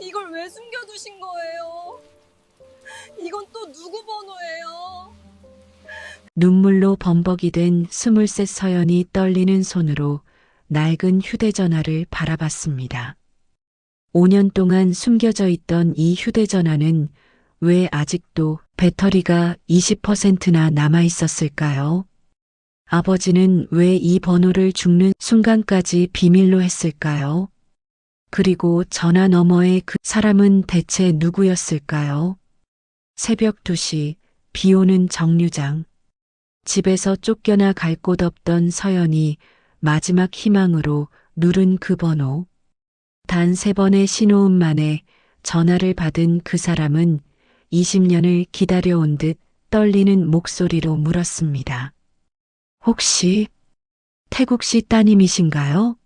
이걸 왜 숨겨두신 거예요? 이건 또 누구 번호예요? 눈물로 범벅이 된 23 서연이 떨리는 손으로 낡은 휴대전화를 바라봤습니다. 5년 동안 숨겨져 있던 이 휴대전화는 왜 아직도 배터리가 20%나 남아 있었을까요? 아버지는 왜 이 번호를 죽는 순간까지 비밀로 했을까요? 그리고 전화 너머의 그 사람은 대체 누구였을까요? 새벽 2시, 비 오는 정류장. 집에서 쫓겨나 갈 곳 없던 서연이 마지막 희망으로 누른 그 번호. 단 3번의 신호음 만에 전화를 받은 그 사람은 20년을 기다려온 듯 떨리는 목소리로 물었습니다. 혹시 태국 씨 따님이신가요?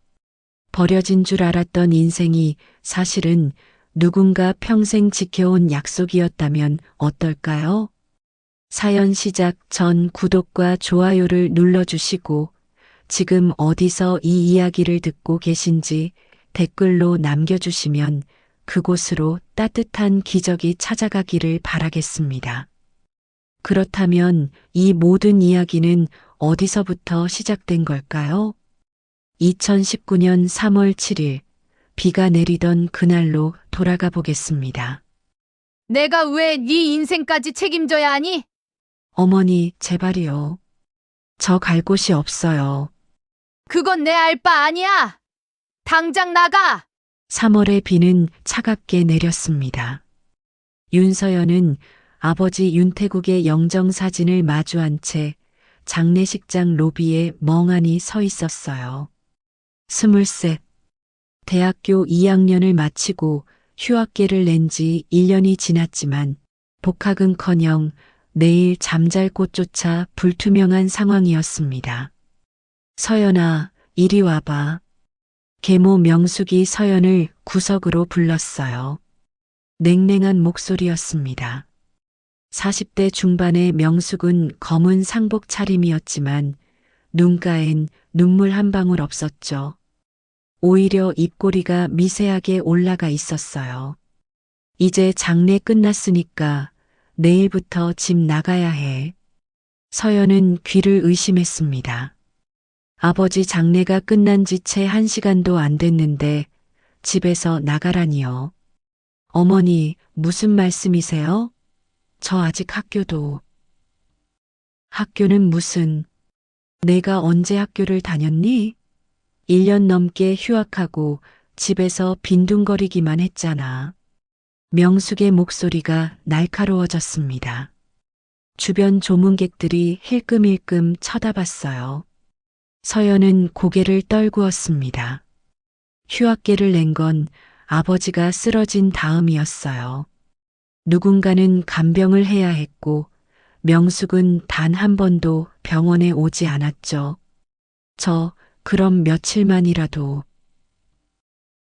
버려진 줄 알았던 인생이 사실은 누군가 평생 지켜온 약속이었다면 어떨까요? 사연 시작 전 구독과 좋아요를 눌러주시고 지금 어디서 이 이야기를 듣고 계신지 댓글로 남겨주시면 그곳으로 따뜻한 기적이 찾아가기를 바라겠습니다. 그렇다면 이 모든 이야기는 어디서부터 시작된 걸까요? 2019년 3월 7일, 비가 내리던 그날로 돌아가 보겠습니다. 내가 왜 네 인생까지 책임져야 하니? 어머니, 제발이요. 저 갈 곳이 없어요. 그건 내 알 바 아니야. 당장 나가. 3월의 비는 차갑게 내렸습니다. 윤서연은 아버지 윤태국의 영정사진을 마주한 채 장례식장 로비에 멍하니 서 있었어요. 23. 대학교 2학년을 마치고 휴학계를 낸 지 1년이 지났지만 복학은커녕 내일 잠잘 곳조차 불투명한 상황이었습니다. 서연아, 이리 와봐. 계모 명숙이 서연을 구석으로 불렀어요. 냉랭한 목소리였습니다. 40대 중반의 명숙은 검은 상복 차림이었지만 눈가엔 눈물 한 방울 없었죠. 오히려 입꼬리가 미세하게 올라가 있었어요. 이제 장례 끝났으니까 내일부터 집 나가야 해. 서연은 귀를 의심했습니다. 아버지 장례가 끝난 지 채 1시간도 안 됐는데 집에서 나가라니요. 어머니, 무슨 말씀이세요? 저 아직 학교도. 학교는 무슨, 내가 언제 학교를 다녔니? 1년 넘게 휴학하고 집에서 빈둥거리기만 했잖아. 명숙의 목소리가 날카로워졌습니다. 주변 조문객들이 힐끔힐끔 쳐다봤어요. 서연은 고개를 떨구었습니다. 휴학계를 낸 건 아버지가 쓰러진 다음이었어요. 누군가는 간병을 해야 했고 명숙은 단 한 번도 병원에 오지 않았죠. 그럼 며칠만이라도.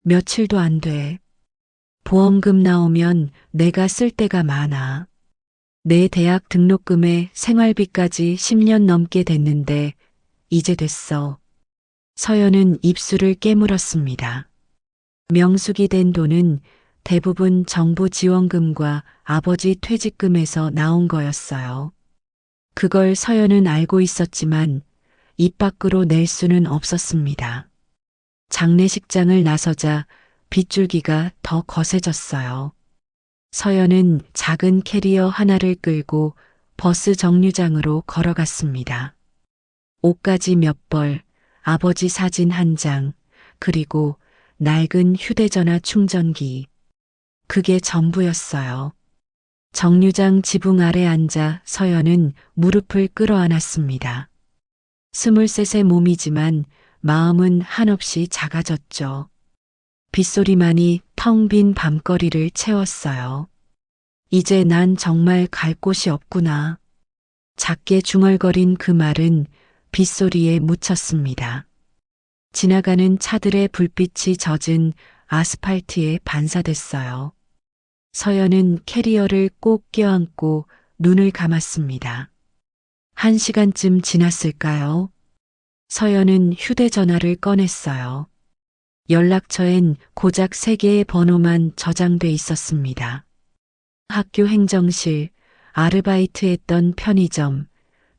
며칠도 안 돼. 보험금 나오면 내가 쓸 데가 많아. 내 대학 등록금에 생활비까지 10년 넘게 됐는데 이제 됐어. 서연은 입술을 깨물었습니다. 명숙이 된 돈은 대부분 정부 지원금과 아버지 퇴직금에서 나온 거였어요. 그걸 서연은 알고 있었지만 입 밖으로 낼 수는 없었습니다. 장례식장을 나서자 빗줄기가 더 거세졌어요. 서연은 작은 캐리어 하나를 끌고 버스 정류장으로 걸어갔습니다. 옷가지 몇 벌, 아버지 사진 한 장, 그리고 낡은 휴대전화 충전기. 그게 전부였어요. 정류장 지붕 아래 앉아 서연은 무릎을 끌어안았습니다. 23의 몸이지만 마음은 한없이 작아졌죠. 빗소리만이 텅 빈 밤거리를 채웠어요. 이제 난 정말 갈 곳이 없구나. 작게 중얼거린 그 말은 빗소리에 묻혔습니다. 지나가는 차들의 불빛이 젖은 아스팔트에 반사됐어요. 서연은 캐리어를 꼭 껴안고 눈을 감았습니다. 1시간쯤 지났을까요? 서연은 휴대전화를 꺼냈어요. 연락처엔 고작 3개의 번호만 저장돼 있었습니다. 학교 행정실, 아르바이트했던 편의점,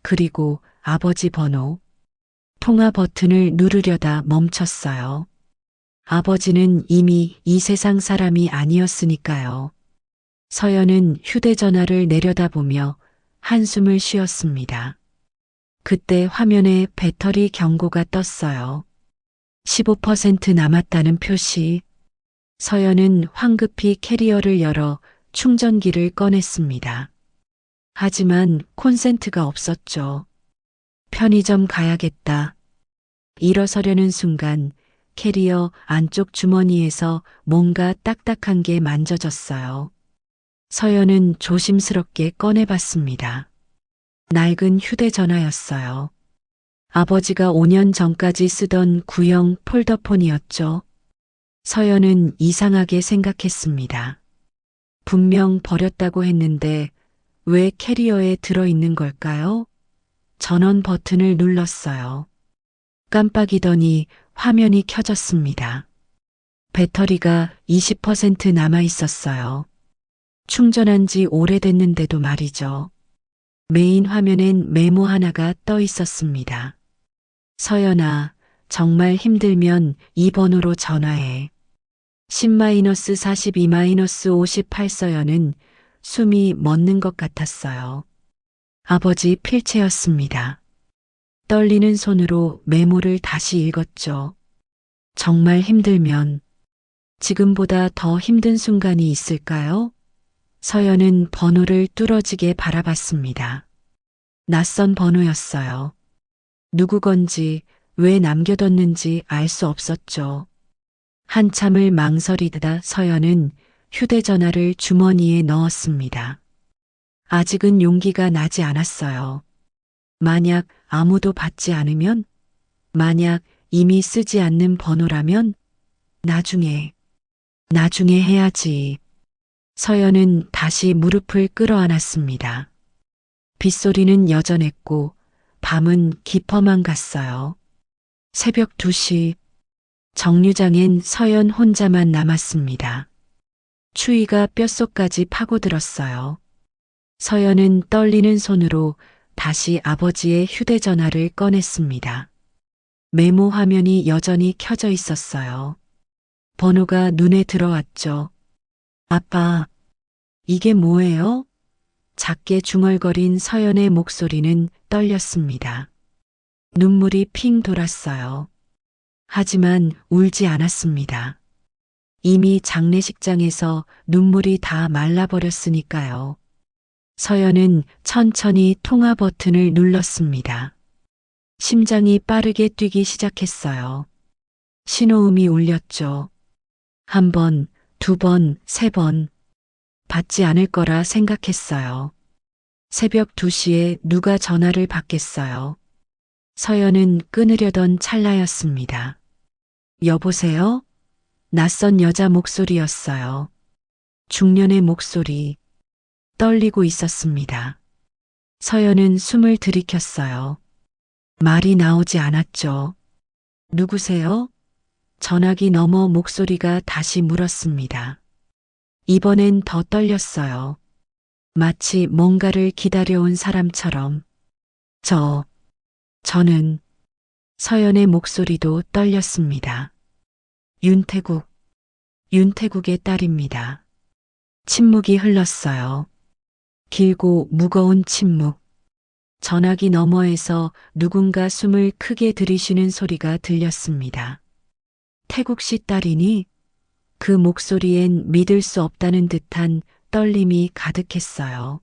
그리고 아버지 번호. 통화 버튼을 누르려다 멈췄어요. 아버지는 이미 이 세상 사람이 아니었으니까요. 서연은 휴대전화를 내려다보며 한숨을 쉬었습니다. 그때 화면에 배터리 경고가 떴어요. 15% 남았다는 표시. 서연은 황급히 캐리어를 열어 충전기를 꺼냈습니다. 하지만 콘센트가 없었죠. 편의점 가야겠다. 일어서려는 순간 캐리어 안쪽 주머니에서 뭔가 딱딱한 게 만져졌어요. 서연은 조심스럽게 꺼내봤습니다. 낡은 휴대전화였어요. 아버지가 5년 전까지 쓰던 구형 폴더폰이었죠. 서연은 이상하게 생각했습니다. 분명 버렸다고 했는데 왜 캐리어에 들어있는 걸까요? 전원 버튼을 눌렀어요. 깜빡이더니 화면이 켜졌습니다. 배터리가 20% 남아 있었어요. 충전한 지 오래됐는데도 말이죠. 메인 화면엔 메모 하나가 떠 있었습니다. 서연아, 정말 힘들면 이 번호로 전화해. 10-42-58 서연은 숨이 멎는 것 같았어요. 아버지 필체였습니다. 떨리는 손으로 메모를 다시 읽었죠. 정말 힘들면 지금보다 더 힘든 순간이 있을까요? 서연은 번호를 뚫어지게 바라봤습니다. 낯선 번호였어요. 누구 건지 왜 남겨뒀는지 알 수 없었죠. 한참을 망설이다 서연은 휴대전화를 주머니에 넣었습니다. 아직은 용기가 나지 않았어요. 만약 아무도 받지 않으면? 만약 이미 쓰지 않는 번호라면? 나중에 해야지. 서연은 다시 무릎을 끌어안았습니다. 빗소리는 여전했고 밤은 깊어만 갔어요. 새벽 2시 정류장엔 서연 혼자만 남았습니다. 추위가 뼛속까지 파고들었어요. 서연은 떨리는 손으로 다시 아버지의 휴대전화를 꺼냈습니다. 메모 화면이 여전히 켜져 있었어요. 번호가 눈에 들어왔죠. 아빠, 이게 뭐예요? 작게 중얼거린 서연의 목소리는 떨렸습니다. 눈물이 핑 돌았어요. 하지만 울지 않았습니다. 이미 장례식장에서 눈물이 다 말라버렸으니까요. 서연은 천천히 통화 버튼을 눌렀습니다. 심장이 빠르게 뛰기 시작했어요. 신호음이 울렸죠. 1번, 2번, 3번. 받지 않을 거라 생각했어요. 새벽 2시에 누가 전화를 받겠어요. 서연은 끊으려던 찰나였습니다. 여보세요? 낯선 여자 목소리였어요. 중년의 목소리. 떨리고 있었습니다. 서연은 숨을 들이켰어요. 말이 나오지 않았죠. 누구세요? 전화기 너머 목소리가 다시 물었습니다. 이번엔 더 떨렸어요. 마치 뭔가를 기다려온 사람처럼. 저는 서연의 목소리도 떨렸습니다. 윤태국의 딸입니다. 침묵이 흘렀어요. 길고 무거운 침묵. 전화기 너머에서 누군가 숨을 크게 들이쉬는 소리가 들렸습니다. 태국 씨 딸이니? 그 목소리엔 믿을 수 없다는 듯한 떨림이 가득했어요.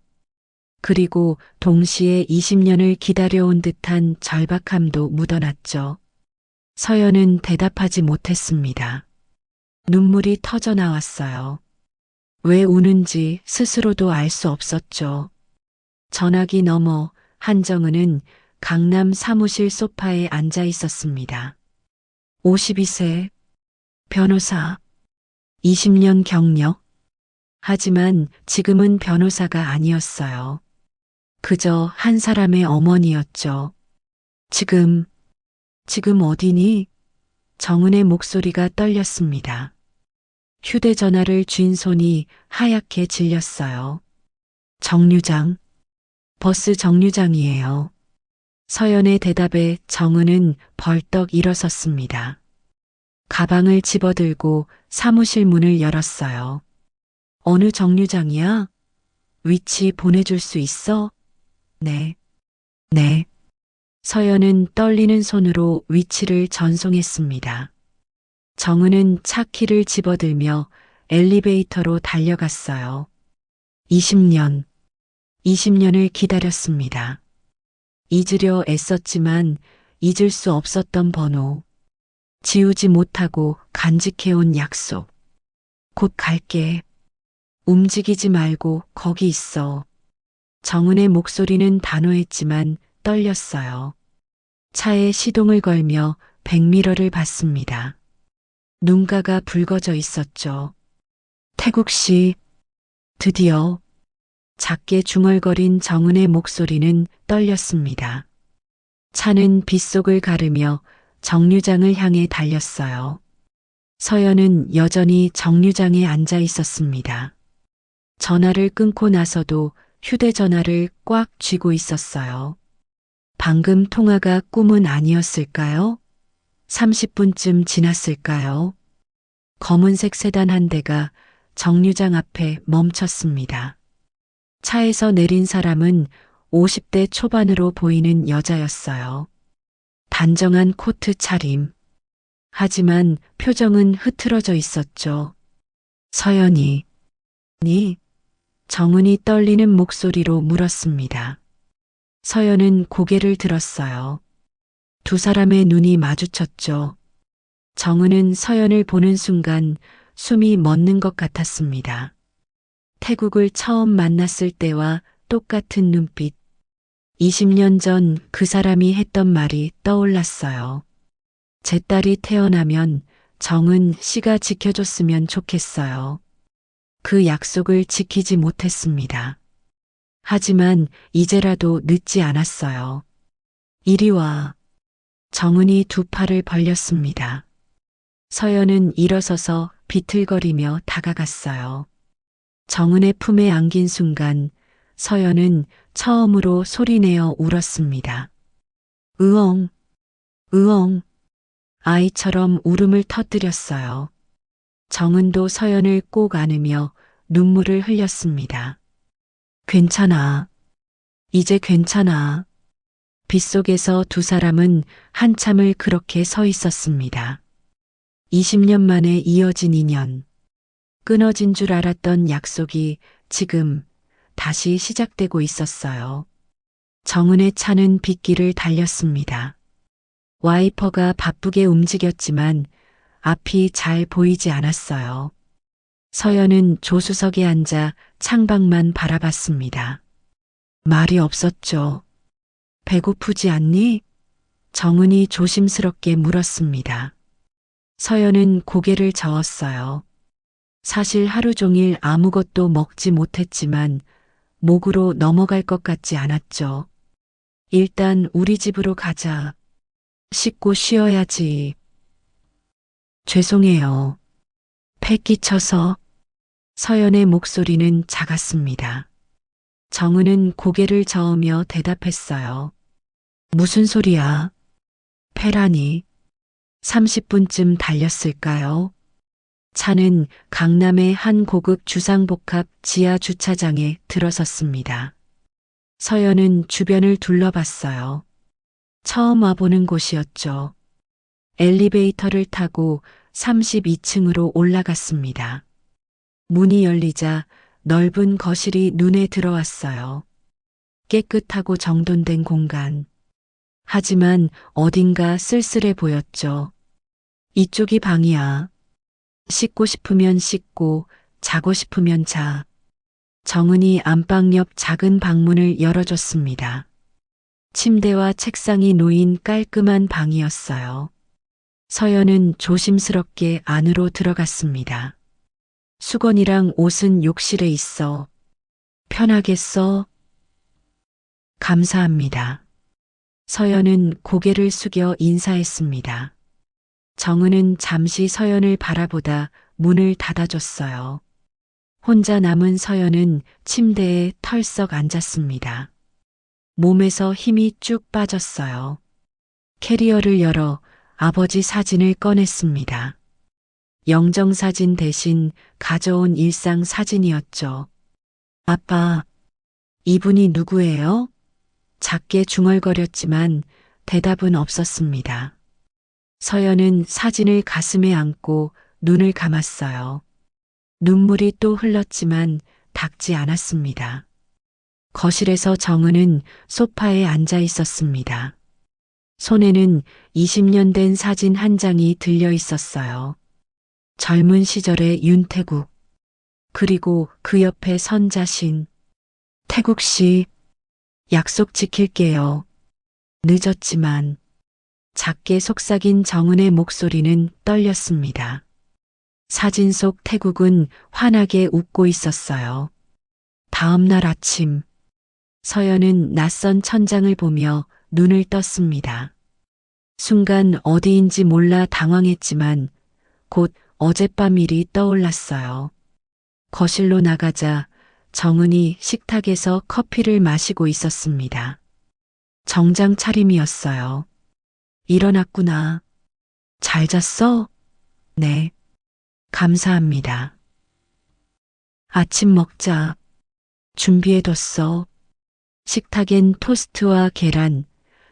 그리고 동시에 20년을 기다려온 듯한 절박함도 묻어났죠. 서연은 대답하지 못했습니다. 눈물이 터져 나왔어요. 왜 우는지 스스로도 알 수 없었죠. 전화기 너머 한정은은 강남 사무실 소파에 앉아 있었습니다. 52세, 변호사, 20년 경력. 하지만 지금은 변호사가 아니었어요. 그저 한 사람의 어머니였죠. 지금 어디니? 정은의 목소리가 떨렸습니다. 휴대전화를 쥔 손이 하얗게 질렸어요. 정류장. 버스 정류장이에요. 서연의 대답에 정은은 벌떡 일어섰습니다. 가방을 집어들고 사무실 문을 열었어요. 어느 정류장이야? 위치 보내줄 수 있어? 네. 네. 서연은 떨리는 손으로 위치를 전송했습니다. 정은은 차 키를 집어들며 엘리베이터로 달려갔어요. 20년을 기다렸습니다. 잊으려 애썼지만 잊을 수 없었던 번호. 지우지 못하고 간직해온 약속. 곧 갈게. 움직이지 말고 거기 있어. 정은의 목소리는 단호했지만 떨렸어요. 차에 시동을 걸며 백미러를 봤습니다. 눈가가 붉어져 있었죠. 태국 씨, 드디어. 작게 중얼거린 정은의 목소리는 떨렸습니다. 차는 빗속을 가르며 정류장을 향해 달렸어요. 서연은 여전히 정류장에 앉아 있었습니다. 전화를 끊고 나서도 휴대전화를 꽉 쥐고 있었어요. 방금 통화가 꿈은 아니었을까요? 30분쯤 지났을까요? 검은색 세단 한 대가 정류장 앞에 멈췄습니다. 차에서 내린 사람은 50대 초반으로 보이는 여자였어요. 단정한 코트 차림. 하지만 표정은 흐트러져 있었죠. 서연이, 정은이 떨리는 목소리로 물었습니다. 서연은 고개를 들었어요. 두 사람의 눈이 마주쳤죠. 정은은 서연을 보는 순간 숨이 멎는 것 같았습니다. 태국을 처음 만났을 때와 똑같은 눈빛. 20년 전 그 사람이 했던 말이 떠올랐어요. 제 딸이 태어나면 정은 씨가 지켜줬으면 좋겠어요. 그 약속을 지키지 못했습니다. 하지만 이제라도 늦지 않았어요. 이리 와. 정은이 두 팔을 벌렸습니다. 서연은 일어서서 비틀거리며 다가갔어요. 정은의 품에 안긴 순간 서연은 처음으로 소리내어 울었습니다. 으엉, 으엉. 아이처럼 울음을 터뜨렸어요. 정은도 서연을 꼭 안으며 눈물을 흘렸습니다. 괜찮아. 이제 괜찮아. 빗속에서 두 사람은 한참을 그렇게 서 있었습니다. 20년 만에 이어진 인연. 끊어진 줄 알았던 약속이 지금 다시 시작되고 있었어요. 정은의 차는 빗길을 달렸습니다. 와이퍼가 바쁘게 움직였지만 앞이 잘 보이지 않았어요. 서연은 조수석에 앉아 창밖만 바라봤습니다. 말이 없었죠. 배고프지 않니? 정은이 조심스럽게 물었습니다. 서연은 고개를 저었어요. 사실 하루 종일 아무것도 먹지 못했지만 목으로 넘어갈 것 같지 않았죠. 일단 우리 집으로 가자. 씻고 쉬어야지. 죄송해요. 패 끼쳐서. 서연의 목소리는 작았습니다. 정은은 고개를 저으며 대답했어요. 무슨 소리야? 패라니. 30분쯤 달렸을까요? 차는 강남의 한 고급 주상복합 지하 주차장에 들어섰습니다. 서연은 주변을 둘러봤어요. 처음 와보는 곳이었죠. 엘리베이터를 타고 32층으로 올라갔습니다. 문이 열리자 넓은 거실이 눈에 들어왔어요. 깨끗하고 정돈된 공간. 하지만 어딘가 쓸쓸해 보였죠. 이쪽이 방이야. 씻고 싶으면 씻고, 자고 싶으면 자. 정은이 안방 옆 작은 방문을 열어줬습니다. 침대와 책상이 놓인 깔끔한 방이었어요. 서연은 조심스럽게 안으로 들어갔습니다. 수건이랑 옷은 욕실에 있어. 편하게 써. 감사합니다. 서연은 고개를 숙여 인사했습니다. 정은은 잠시 서연을 바라보다 문을 닫아줬어요. 혼자 남은 서연은 침대에 털썩 앉았습니다. 몸에서 힘이 쭉 빠졌어요. 캐리어를 열어 아버지 사진을 꺼냈습니다. 영정사진 대신 가져온 일상 사진이었죠. 아빠, 이분이 누구예요? 작게 중얼거렸지만 대답은 없었습니다. 서연은 사진을 가슴에 안고 눈을 감았어요. 눈물이 또 흘렀지만 닦지 않았습니다. 거실에서 정은은 소파에 앉아 있었습니다. 손에는 20년 된 사진 한 장이 들려 있었어요. 젊은 시절의 윤태국, 그리고 그 옆에 선 자신. 태국 씨, 약속 지킬게요. 늦었지만. 작게 속삭인 정은의 목소리는 떨렸습니다. 사진 속 태국은 환하게 웃고 있었어요. 다음 날 아침, 서연은 낯선 천장을 보며 눈을 떴습니다. 순간 어디인지 몰라 당황했지만 곧 어젯밤 일이 떠올랐어요. 거실로 나가자 정은이 식탁에서 커피를 마시고 있었습니다. 정장 차림이었어요. 일어났구나. 잘 잤어? 네. 감사합니다. 아침 먹자. 준비해뒀어. 식탁엔 토스트와 계란,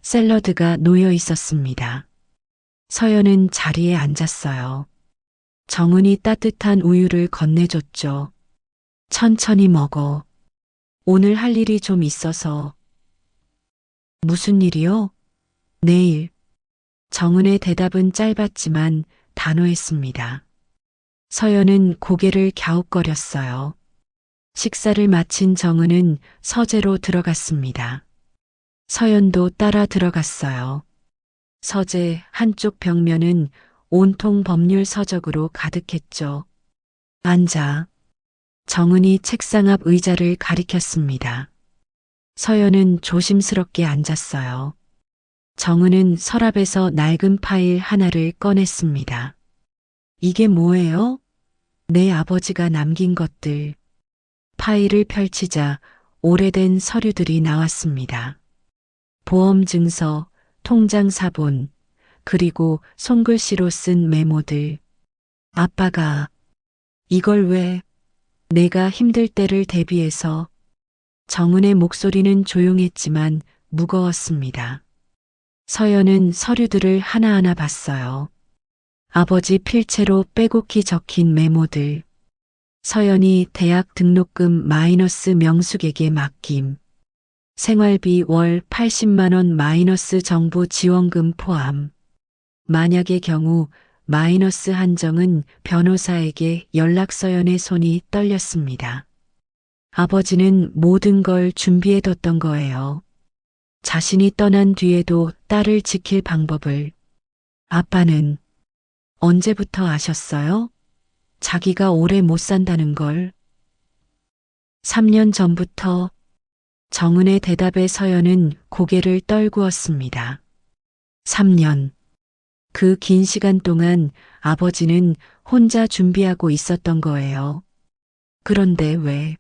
샐러드가 놓여 있었습니다. 서연은 자리에 앉았어요. 정은이 따뜻한 우유를 건네줬죠. 천천히 먹어. 오늘 할 일이 좀 있어서. 무슨 일이요? 내일. 정은의 대답은 짧았지만 단호했습니다. 서연은 고개를 갸웃거렸어요. 식사를 마친 정은은 서재로 들어갔습니다. 서연도 따라 들어갔어요. 서재 한쪽 벽면은 온통 법률 서적으로 가득했죠. 앉아. 정은이 책상 앞 의자를 가리켰습니다. 서연은 조심스럽게 앉았어요. 정은은 서랍에서 낡은 파일 하나를 꺼냈습니다. 이게 뭐예요? 내 아버지가 남긴 것들. 파일을 펼치자 오래된 서류들이 나왔습니다. 보험 증서, 통장 사본, 그리고 손글씨로 쓴 메모들. 아빠가 이걸 왜? 내가 힘들 때를 대비해서. 정은의 목소리는 조용했지만 무거웠습니다. 서연은 서류들을 하나하나 봤어요. 아버지 필체로 빼곡히 적힌 메모들. 서연이 대학 등록금 마이너스 명숙에게 맡김. 생활비 월 80만 원 마이너스 정부 지원금 포함. 만약의 경우 마이너스 한정은 변호사에게 연락. 서연의 손이 떨렸습니다. 아버지는 모든 걸 준비해뒀던 거예요. 자신이 떠난 뒤에도 딸을 지킬 방법을. 아빠는 언제부터 아셨어요? 자기가 오래 못 산다는 걸. 3년 전부터. 정은의 대답에 서연은 고개를 떨구었습니다. 3년. 그 긴 시간 동안 아버지는 혼자 준비하고 있었던 거예요. 그런데 왜?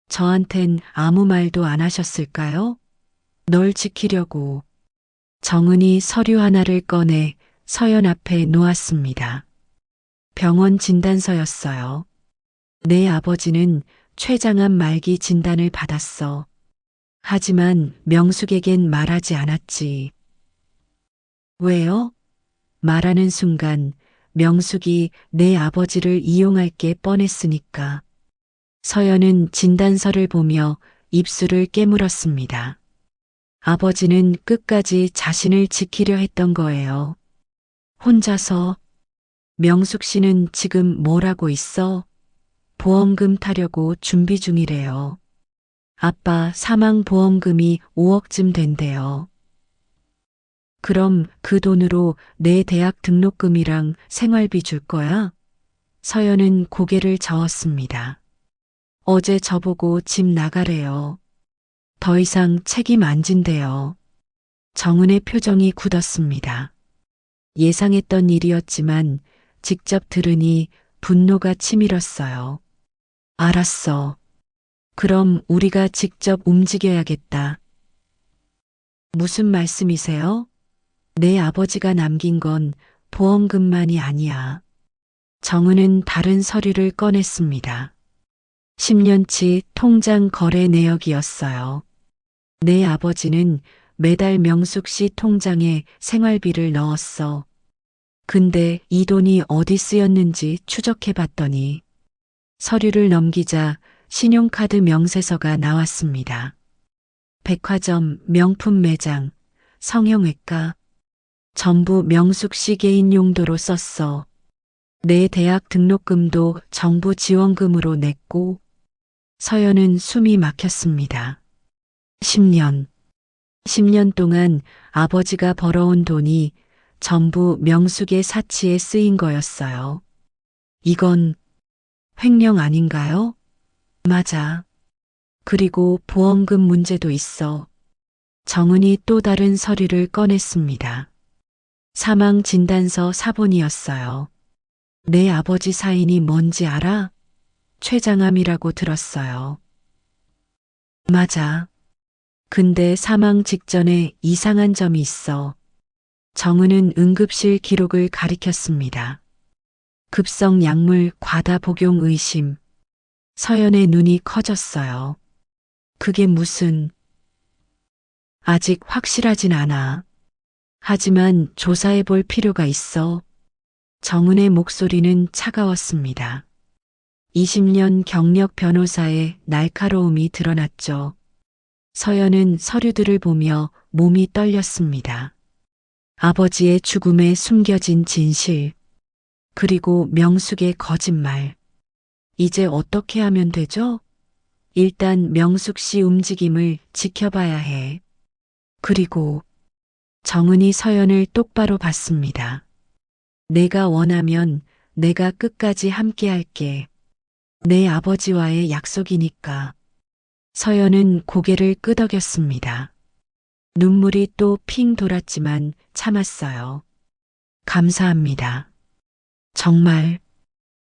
저한텐 아무 말도 안 하셨을까요? 널 지키려고. 정은이 서류 하나를 꺼내 서연 앞에 놓았습니다. 병원 진단서였어요. 내 아버지는 췌장암 말기 진단을 받았어. 하지만 명숙에겐 말하지 않았지. 왜요? 말하는 순간 명숙이 내 아버지를 이용할 게 뻔했으니까. 서연은 진단서를 보며 입술을 깨물었습니다. 아버지는 끝까지 자신을 지키려 했던 거예요. 혼자서. 명숙 씨는 지금 뭘 하고 있어? 보험금 타려고 준비 중이래요. 아빠 사망보험금이 5억쯤 된대요. 그럼 그 돈으로 내 대학 등록금이랑 생활비 줄 거야? 서연은 고개를 저었습니다. 어제 저보고 집 나가래요. 더 이상 책임 안 진대요. 정은의 표정이 굳었습니다. 예상했던 일이었지만 직접 들으니 분노가 치밀었어요. 알았어. 그럼 우리가 직접 움직여야겠다. 무슨 말씀이세요? 내 아버지가 남긴 건 보험금만이 아니야. 정은은 다른 서류를 꺼냈습니다. 10년치 통장 거래 내역이었어요. 내 아버지는 매달 명숙 씨 통장에 생활비를 넣었어. 근데 이 돈이 어디 쓰였는지 추적해 봤더니 서류를 넘기자 신용카드 명세서가 나왔습니다. 백화점, 명품 매장, 성형외과, 전부 명숙 씨 개인 용도로 썼어. 내 대학 등록금도 정부 지원금으로 냈고, 서연은 숨이 막혔습니다. 10년 동안 아버지가 벌어온 돈이 전부 명숙의 사치에 쓰인 거였어요. 이건 횡령 아닌가요? 맞아. 그리고 보험금 문제도 있어. 정은이 또 다른 서류를 꺼냈습니다. 사망 진단서 사본이었어요. 내 아버지 사인이 뭔지 알아? 췌장암이라고 들었어요. 맞아. 근데 사망 직전에 이상한 점이 있어. 정은은 응급실 기록을 가리켰습니다. 급성 약물 과다 복용 의심. 서연의 눈이 커졌어요. 그게 무슨... 아직 확실하진 않아. 하지만 조사해 볼 필요가 있어. 정은의 목소리는 차가웠습니다. 20년 경력 변호사의 날카로움이 드러났죠. 서연은 서류들을 보며 몸이 떨렸습니다. 아버지의 죽음에 숨겨진 진실, 그리고 명숙의 거짓말. 이제 어떻게 하면 되죠? 일단 명숙 씨 움직임을 지켜봐야 해. 그리고 정은이 서연을 똑바로 봤습니다. 내가 원하면 내가 끝까지 함께 할게. 내 아버지와의 약속이니까. 서연은 고개를 끄덕였습니다. 눈물이 또 핑 돌았지만 참았어요. 감사합니다. 정말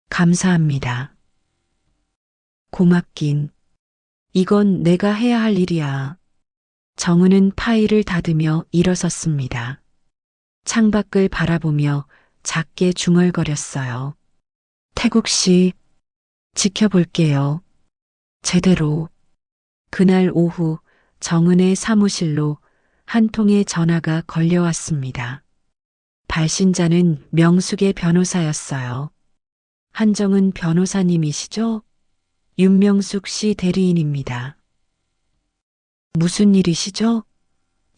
감사합니다. 고맙긴. 이건 내가 해야 할 일이야. 정은은 파일을 닫으며 일어섰습니다. 창밖을 바라보며 작게 중얼거렸어요. 태국 씨, 지켜볼게요. 제대로. 그날 오후 정은의 사무실로 한 통의 전화가 걸려왔습니다. 발신자는 명숙의 변호사였어요. 한정은 변호사님이시죠? 윤명숙 씨 대리인입니다. 무슨 일이시죠?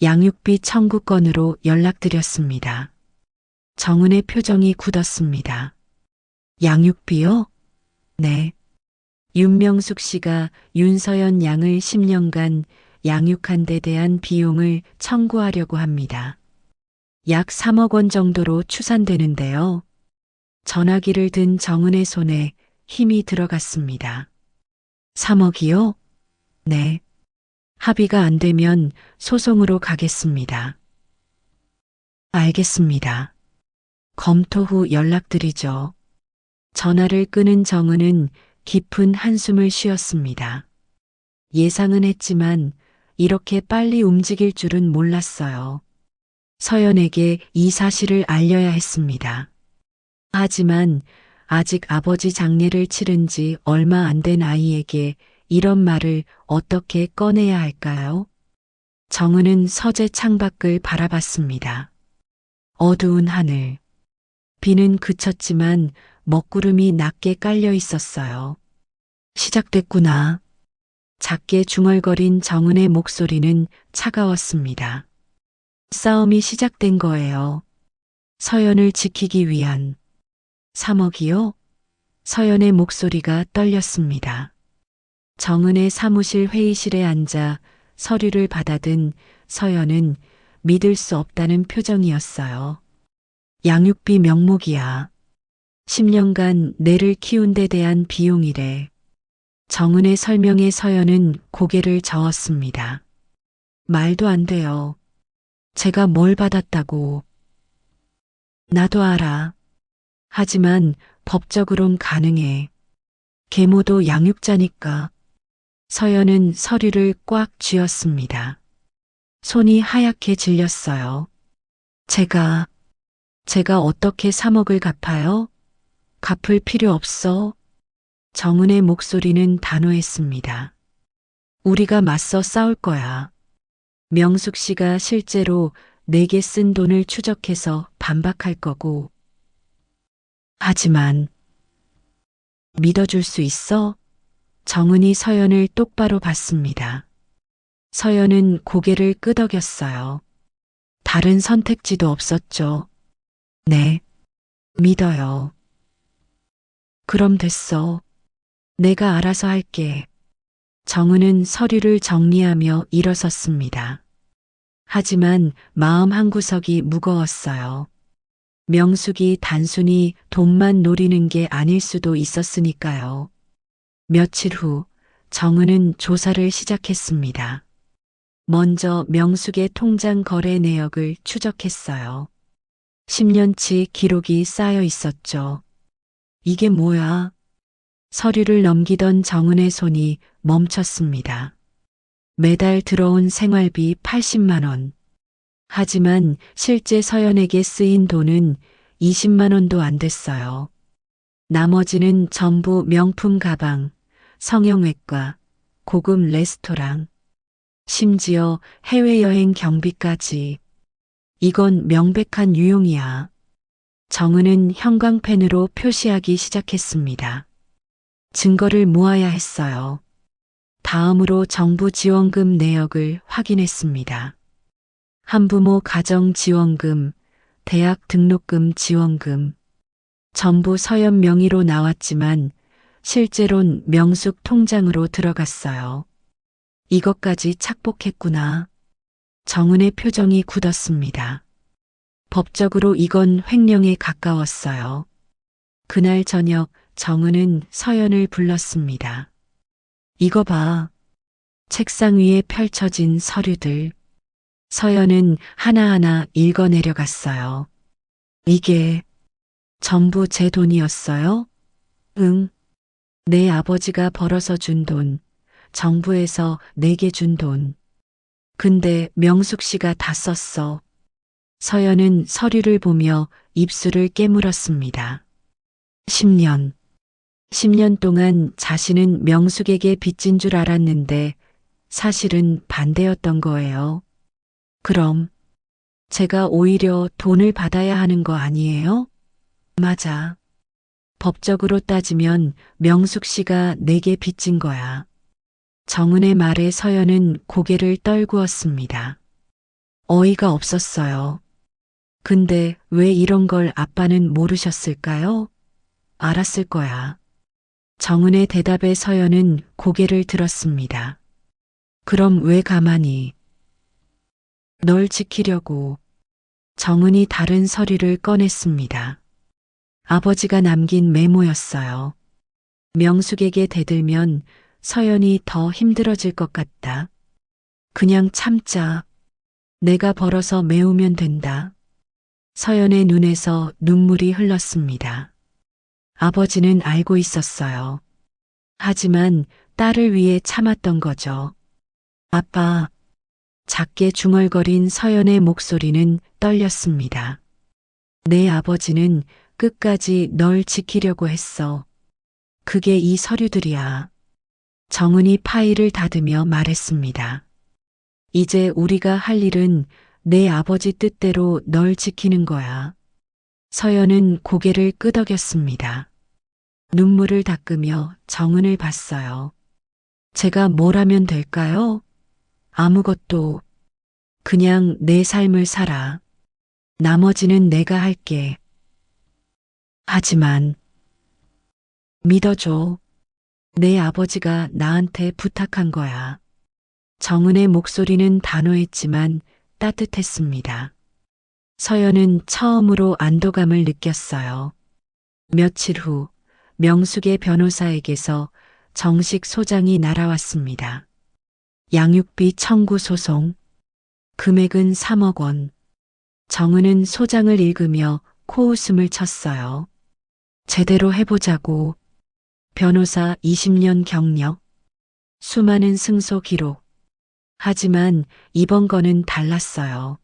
양육비 청구건으로 연락드렸습니다. 정은의 표정이 굳었습니다. 양육비요? 네. 윤명숙 씨가 윤서연 양을 10년간 양육한 데 대한 비용을 청구하려고 합니다. 약 3억 원 정도로 추산되는데요. 전화기를 든 정은의 손에 힘이 들어갔습니다. 3억이요? 네. 합의가 안 되면 소송으로 가겠습니다. 알겠습니다. 검토 후 연락드리죠. 전화를 끊은 정은은 깊은 한숨을 쉬었습니다. 예상은 했지만 이렇게 빨리 움직일 줄은 몰랐어요. 서연에게 이 사실을 알려야 했습니다. 하지만 아직 아버지 장례를 치른 지 얼마 안 된 아이에게 이런 말을 어떻게 꺼내야 할까요? 정은은 서재 창밖을 바라봤습니다. 어두운 하늘. 비는 그쳤지만 먹구름이 낮게 깔려 있었어요. 시작됐구나. 작게 중얼거린 정은의 목소리는 차가웠습니다. 싸움이 시작된 거예요. 서연을 지키기 위한. 3억이요? 서연의 목소리가 떨렸습니다. 정은의 사무실 회의실에 앉아 서류를 받아든 서연은 믿을 수 없다는 표정이었어요. 양육비 명목이야. 10년간 내를 키운 데 대한 비용이래. 정은의 설명에 서연은 고개를 저었습니다. 말도 안 돼요. 제가 뭘 받았다고. 나도 알아. 하지만 법적으론 가능해. 계모도 양육자니까. 서연은 서류를 꽉 쥐었습니다. 손이 하얗게 질렸어요. 제가 어떻게 3억을 갚아요? 갚을 필요 없어. 정은의 목소리는 단호했습니다. 우리가 맞서 싸울 거야. 명숙 씨가 실제로 내게 쓴 돈을 추적해서 반박할 거고. 하지만 믿어줄 수 있어? 정은이 서연을 똑바로 봤습니다. 서연은 고개를 끄덕였어요. 다른 선택지도 없었죠. 네, 믿어요. 그럼 됐어. 내가 알아서 할게. 정은은 서류를 정리하며 일어섰습니다. 하지만 마음 한구석이 무거웠어요. 명숙이 단순히 돈만 노리는 게 아닐 수도 있었으니까요. 며칠 후 정은은 조사를 시작했습니다. 먼저 명숙의 통장 거래 내역을 추적했어요. 10년치 기록이 쌓여 있었죠. 이게 뭐야? 서류를 넘기던 정은의 손이 멈췄습니다. 매달 들어온 생활비 80만 원. 하지만 실제 서연에게 쓰인 돈은 20만 원도 안 됐어요. 나머지는 전부 명품 가방, 성형외과, 고급 레스토랑, 심지어 해외여행 경비까지. 이건 명백한 유용이야. 정은은 형광펜으로 표시하기 시작했습니다. 증거를 모아야 했어요. 다음으로 정부 지원금 내역을 확인했습니다. 한부모 가정 지원금, 대학 등록금 지원금, 전부 서연 명의로 나왔지만 실제론 명숙 통장으로 들어갔어요. 이것까지 착복했구나. 정은의 표정이 굳었습니다. 법적으로 이건 횡령에 가까웠어요. 그날 저녁 정은은 서연을 불렀습니다. 이거 봐. 책상 위에 펼쳐진 서류들. 서연은 하나하나 읽어내려갔어요. 이게 전부 제 돈이었어요? 응. 내 아버지가 벌어서 준 돈, 정부에서 내게 준 돈. 근데 명숙 씨가 다 썼어. 서연은 서류를 보며 입술을 깨물었습니다. 10년 동안 자신은 명숙에게 빚진 줄 알았는데 사실은 반대였던 거예요. 그럼 제가 오히려 돈을 받아야 하는 거 아니에요? 맞아. 법적으로 따지면 명숙 씨가 내게 빚진 거야. 정은의 말에 서연은 고개를 떨구었습니다. 어이가 없었어요. 근데 왜 이런 걸 아빠는 모르셨을까요? 알았을 거야. 정은의 대답에 서연은 고개를 들었습니다. 그럼 왜 가만히? 널 지키려고. 정은이 다른 서류를 꺼냈습니다. 아버지가 남긴 메모였어요. 명숙에게 대들면 서연이 더 힘들어질 것 같다. 그냥 참자. 내가 벌어서 메우면 된다. 서연의 눈에서 눈물이 흘렀습니다. 아버지는 알고 있었어요. 하지만 딸을 위해 참았던 거죠. 아빠. 작게 중얼거린 서연의 목소리는 떨렸습니다. 내 아버지는 끝까지 널 지키려고 했어. 그게 이 서류들이야. 정은이 파일을 닫으며 말했습니다. 이제 우리가 할 일은 내 아버지 뜻대로 널 지키는 거야. 서연은 고개를 끄덕였습니다. 눈물을 닦으며 정은을 봤어요. 제가 뭘 하면 될까요? 아무것도. 그냥 내 삶을 살아. 나머지는 내가 할게. 하지만 믿어줘. 내 아버지가 나한테 부탁한 거야. 정은의 목소리는 단호했지만 따뜻했습니다. 서연은 처음으로 안도감을 느꼈어요. 며칠 후 명숙의 변호사에게서 정식 소장이 날아왔습니다. 양육비 청구 소송. 금액은 3억 원. 정은은 소장을 읽으며 코웃음을 쳤어요. 제대로 해보자고. 변호사 20년 경력, 수많은 승소 기록. 하지만 이번 건은 달랐어요.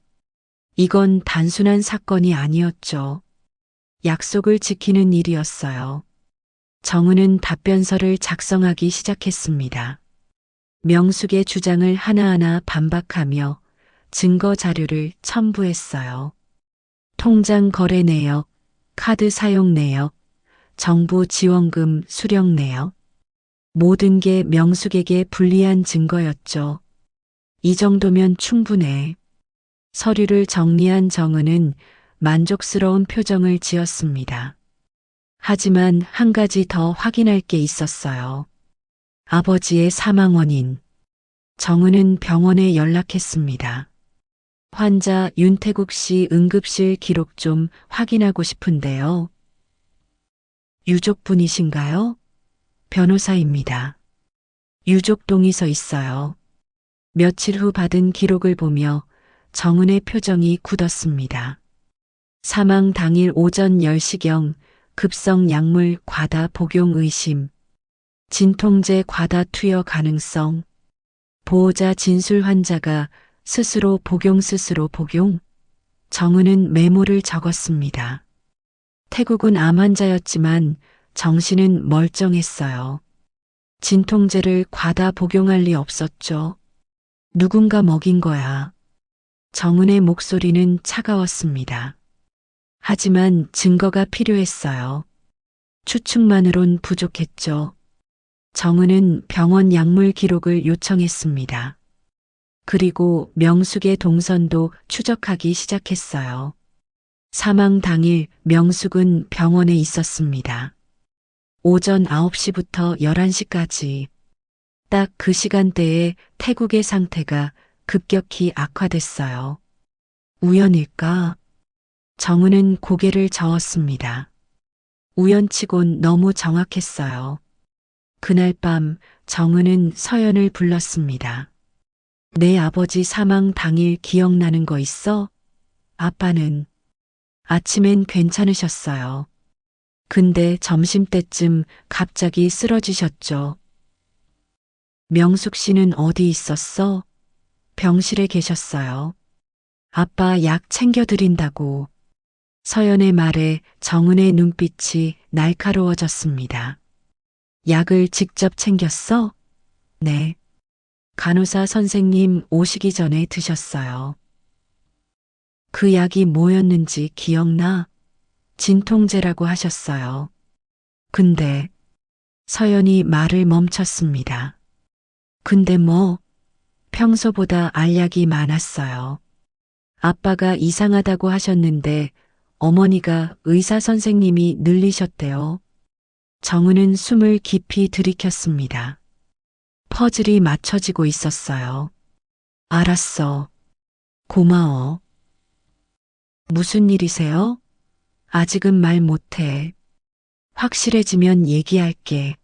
이건 단순한 사건이 아니었죠. 약속을 지키는 일이었어요. 정은은 답변서를 작성하기 시작했습니다. 명숙의 주장을 하나하나 반박하며 증거 자료를 첨부했어요. 통장 거래 내역, 카드 사용 내역, 정부 지원금 수령 내역. 모든 게 명숙에게 불리한 증거였죠. 이 정도면 충분해. 서류를 정리한 정은은 만족스러운 표정을 지었습니다. 하지만 한 가지 더 확인할 게 있었어요. 아버지의 사망 원인. 정은은 병원에 연락했습니다. 환자 윤태국 씨 응급실 기록 좀 확인하고 싶은데요. 유족분이신가요? 변호사입니다. 유족 동의서 있어요. 며칠 후 받은 기록을 보며 정은의 표정이 굳었습니다. 사망 당일 오전 10시경 급성 약물 과다 복용 의심, 진통제 과다 투여 가능성, 보호자 진술 환자가 스스로 복용. 정은은 메모를 적었습니다. 태국은 암 환자였지만 정신은 멀쩡했어요. 진통제를 과다 복용할 리 없었죠. 누군가 먹인 거야. 정은의 목소리는 차가웠습니다. 하지만 증거가 필요했어요. 추측만으론 부족했죠. 정은은 병원 약물 기록을 요청했습니다. 그리고 명숙의 동선도 추적하기 시작했어요. 사망 당일 명숙은 병원에 있었습니다. 오전 9시부터 11시까지. 딱 그 시간대에 태국의 상태가 급격히 악화됐어요. 우연일까? 정은은 고개를 저었습니다. 우연치곤 너무 정확했어요. 그날 밤 정은은 서연을 불렀습니다. 내 아버지 사망 당일 기억나는 거 있어? 아빠는 아침엔 괜찮으셨어요. 근데 점심때쯤 갑자기 쓰러지셨죠. 명숙 씨는 어디 있었어? 병실에 계셨어요. 아빠 약 챙겨드린다고. 서연의 말에 정은의 눈빛이 날카로워졌습니다. 약을 직접 챙겼어? 네. 간호사 선생님 오시기 전에 드셨어요. 그 약이 뭐였는지 기억나? 진통제라고 하셨어요. 근데 서연이 말을 멈췄습니다. 근데 뭐? 평소보다 알약이 많았어요. 아빠가 이상하다고 하셨는데 어머니가 의사 선생님이 늘리셨대요. 정은은 숨을 깊이 들이켰습니다. 퍼즐이 맞춰지고 있었어요. 알았어. 고마워. 무슨 일이세요? 아직은 말 못해. 확실해지면 얘기할게.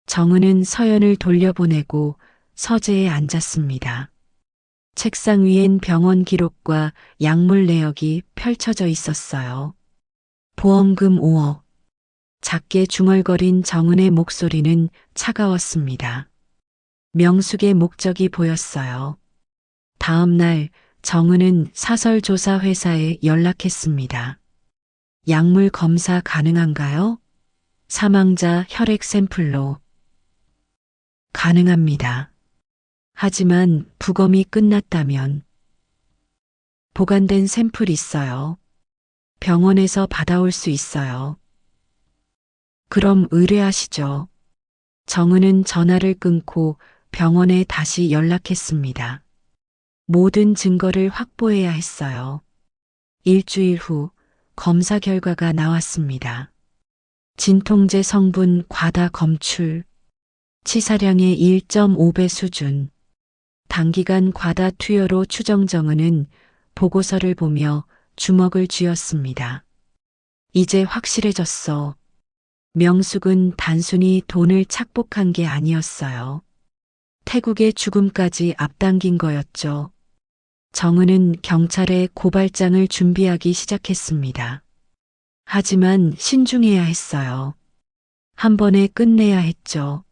정은은 서연을 돌려보내고 서재에 앉았습니다. 책상 위엔 병원 기록과 약물 내역이 펼쳐져 있었어요. 보험금 5억. 작게 중얼거린 정은의 목소리는 차가웠습니다. 명숙의 목적이 보였어요. 다음 날 정은은 사설조사 회사에 연락했습니다. 약물 검사 가능한가요? 사망자 혈액 샘플로. 가능합니다. 하지만 부검이 끝났다면. 보관된 샘플 있어요. 병원에서 받아올 수 있어요. 그럼 의뢰하시죠. 정은은 전화를 끊고 병원에 다시 연락했습니다. 모든 증거를 확보해야 했어요. 일주일 후 검사 결과가 나왔습니다. 진통제 성분 과다 검출, 치사량의 1.5배 수준, 단기간 과다 투여로 추정. 정은은 보고서를 보며 주먹을 쥐었습니다. 이제 확실해졌어. 명숙은 단순히 돈을 착복한 게 아니었어요. 태국의 죽음까지 앞당긴 거였죠. 정은은 경찰에 고발장을 준비하기 시작했습니다. 하지만 신중해야 했어요. 한 번에 끝내야 했죠.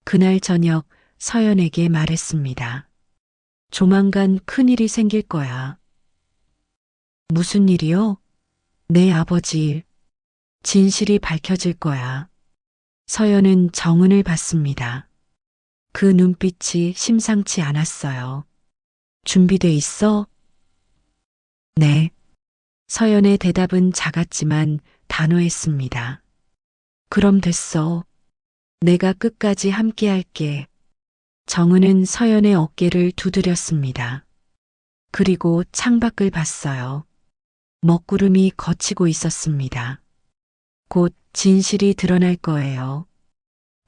그날 저녁 서연에게 말했습니다. 조만간 큰일이 생길 거야. 무슨 일이요? 내 아버지 일. 진실이 밝혀질 거야. 서연은 정은을 봤습니다. 그 눈빛이 심상치 않았어요. 준비돼 있어? 네. 서연의 대답은 작았지만 단호했습니다. 그럼 됐어. 내가 끝까지 함께 할게. 정은은 서연의 어깨를 두드렸습니다. 그리고 창밖을 봤어요. 먹구름이 걷히고 있었습니다. 곧 진실이 드러날 거예요.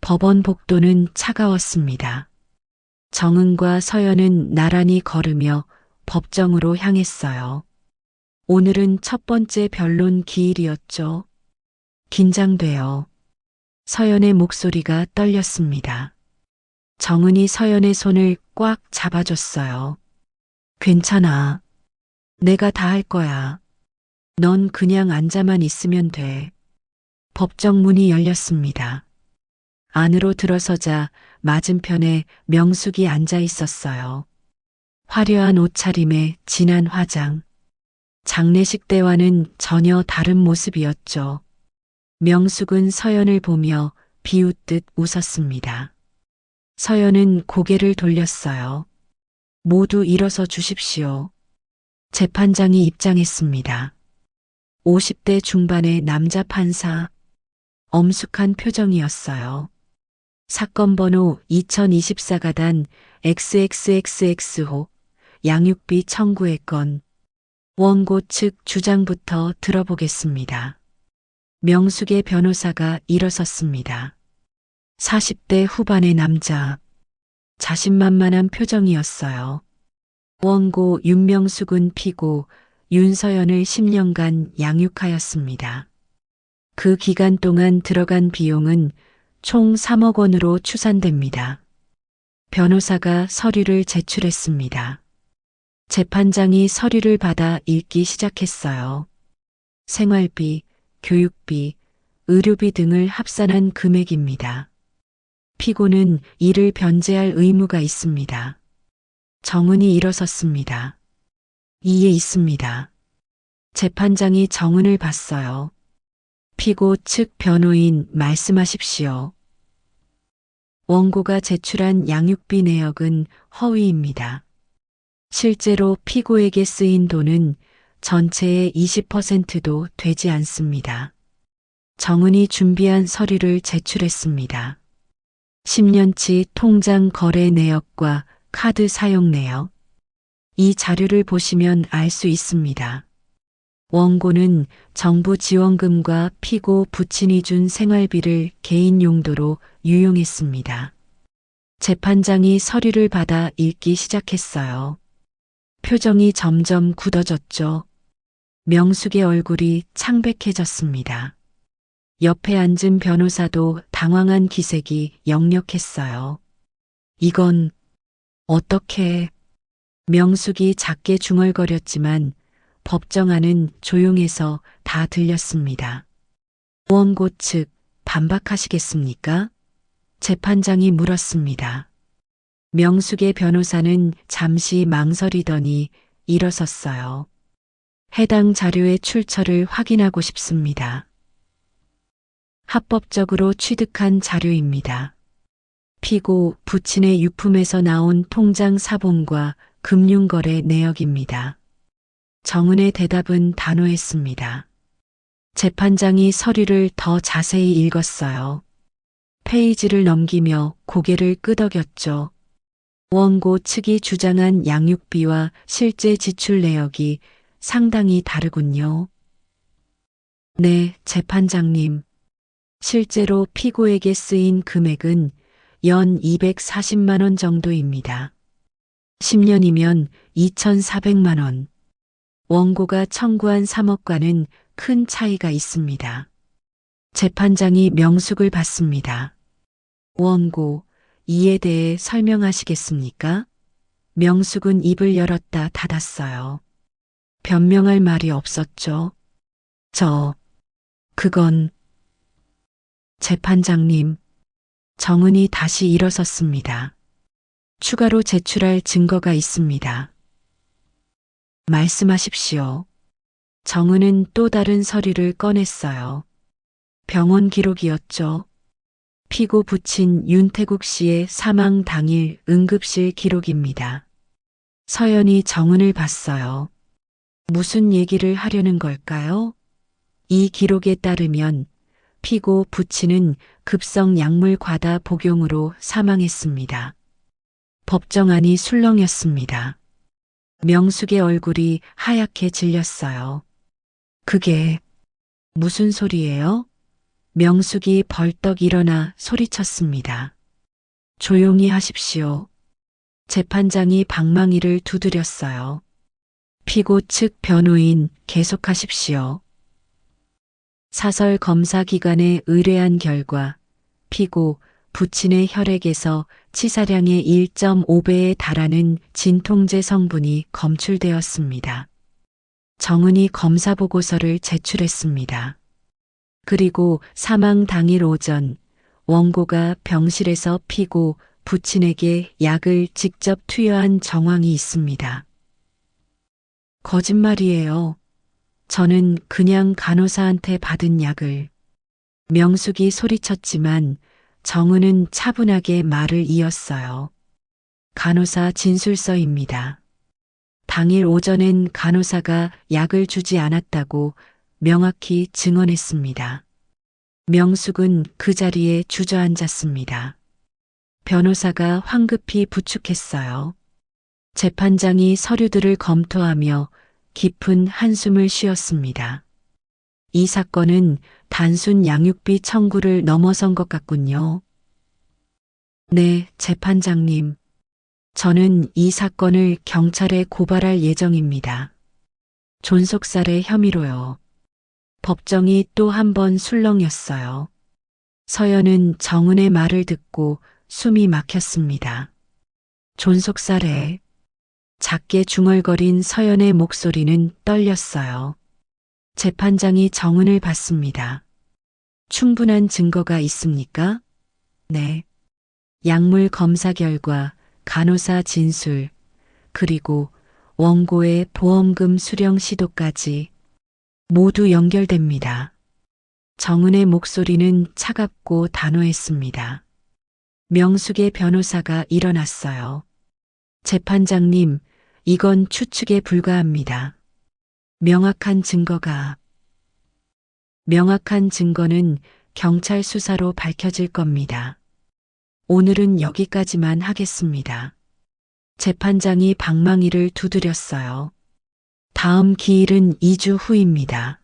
법원 복도는 차가웠습니다. 정은과 서연은 나란히 걸으며 법정으로 향했어요. 오늘은 첫 번째 변론 기일이었죠. 긴장돼요. 서연의 목소리가 떨렸습니다. 정은이 서연의 손을 꽉 잡아줬어요. 괜찮아. 내가 다 할 거야. 넌 그냥 앉아만 있으면 돼. 법정 문이 열렸습니다. 안으로 들어서자 맞은편에 명숙이 앉아 있었어요. 화려한 옷차림에 진한 화장. 장례식 때와는 전혀 다른 모습이었죠. 명숙은 서연을 보며 비웃듯 웃었습니다. 서연은 고개를 돌렸어요. 모두 일어서 주십시오. 재판장이 입장했습니다. 50대 중반의 남자 판사. 엄숙한 표정이었어요. 사건 번호 2024가단 XXXX호 양육비 청구의 건. 원고 측 주장부터 들어보겠습니다. 명숙의 변호사가 일어섰습니다. 40대 후반의 남자. 자신만만한 표정이었어요. 원고 윤명숙은 피고 윤서연을 10년간 양육하였습니다. 그 기간 동안 들어간 비용은 총 3억 원으로 추산됩니다. 변호사가 서류를 제출했습니다. 재판장이 서류를 받아 읽기 시작했어요. 생활비, 교육비, 의료비 등을 합산한 금액입니다. 피고는 이를 변제할 의무가 있습니다. 정은이 일어섰습니다. 이에 있습니다. 재판장이 정은을 봤어요. 피고 측 변호인 말씀하십시오. 원고가 제출한 양육비 내역은 허위입니다. 실제로 피고에게 쓰인 돈은 전체의 20%도 되지 않습니다. 정은이 준비한 서류를 제출했습니다. 10년치 통장 거래 내역과 카드 사용 내역. 이 자료를 보시면 알 수 있습니다. 원고는 정부 지원금과 피고 부친이 준 생활비를 개인 용도로 유용했습니다. 재판장이 서류를 받아 읽기 시작했어요. 표정이 점점 굳어졌죠. 명숙의 얼굴이 창백해졌습니다. 옆에 앉은 변호사도 당황한 기색이 역력했어요. 이건 어떻게... 명숙이 작게 중얼거렸지만 법정 안은 조용해서 다 들렸습니다. 원고 측 반박하시겠습니까? 재판장이 물었습니다. 명숙의 변호사는 잠시 망설이더니 일어섰어요. 해당 자료의 출처를 확인하고 싶습니다. 합법적으로 취득한 자료입니다. 피고 부친의 유품에서 나온 통장 사본과 금융거래 내역입니다. 정은의 대답은 단호했습니다. 재판장이 서류를 더 자세히 읽었어요. 페이지를 넘기며 고개를 끄덕였죠. 원고 측이 주장한 양육비와 실제 지출 내역이 상당히 다르군요. 네, 재판장님. 실제로 피고에게 쓰인 금액은 연 240만 원 정도입니다. 10년이면 2,400만 원. 원고가 청구한 3억과는 큰 차이가 있습니다. 재판장이 명숙을 받습니다. 원고, 이에 대해 설명하시겠습니까? 명숙은 입을 열었다 닫았어요. 변명할 말이 없었죠. 그건 재판장님, 정은이 다시 일어섰습니다. 추가로 제출할 증거가 있습니다. 말씀하십시오. 정은은 또 다른 서류를 꺼냈어요. 병원 기록이었죠. 피고 부친 윤태국 씨의 사망 당일 응급실 기록입니다. 서연이 정은을 봤어요. 무슨 얘기를 하려는 걸까요? 이 기록에 따르면 피고 부친은 급성 약물 과다 복용으로 사망했습니다. 법정안이 술렁였습니다. 명숙의 얼굴이 하얗게 질렸어요. 그게 무슨 소리예요? 명숙이 벌떡 일어나 소리쳤습니다. 조용히 하십시오. 재판장이 방망이를 두드렸어요. 피고 측 변호인 계속하십시오. 사설 검사 기관에 의뢰한 결과 피고 부친의 혈액에서 치사량의 1.5배에 달하는 진통제 성분이 검출되었습니다. 정은이 검사 보고서를 제출했습니다. 그리고 사망 당일 오전 원고가 병실에서 피고 부친에게 약을 직접 투여한 정황이 있습니다. 거짓말이에요. 저는 그냥 간호사한테 받은 약을. 명숙이 소리쳤지만 정은은 차분하게 말을 이었어요. 간호사 진술서입니다. 당일 오전엔 간호사가 약을 주지 않았다고 명확히 증언했습니다. 명숙은 그 자리에 주저앉았습니다. 변호사가 황급히 부축했어요. 재판장이 서류들을 검토하며 깊은 한숨을 쉬었습니다. 이 사건은 단순 양육비 청구를 넘어선 것 같군요. 네, 재판장님. 저는 이 사건을 경찰에 고발할 예정입니다. 존속살해 혐의로요. 법정이 또 한 번 술렁였어요. 서연은 정은의 말을 듣고 숨이 막혔습니다. 존속살해. 작게 중얼거린 서연의 목소리는 떨렸어요. 재판장이 정은을 봤습니다. 충분한 증거가 있습니까? 네. 약물 검사 결과, 간호사 진술, 그리고 원고의 보험금 수령 시도까지 모두 연결됩니다. 정은의 목소리는 차갑고 단호했습니다. 명숙의 변호사가 일어났어요. 재판장님, 이건 추측에 불과합니다. 명확한 증거는 경찰 수사로 밝혀질 겁니다. 오늘은 여기까지만 하겠습니다. 재판장이 방망이를 두드렸어요. 다음 기일은 2주 후입니다.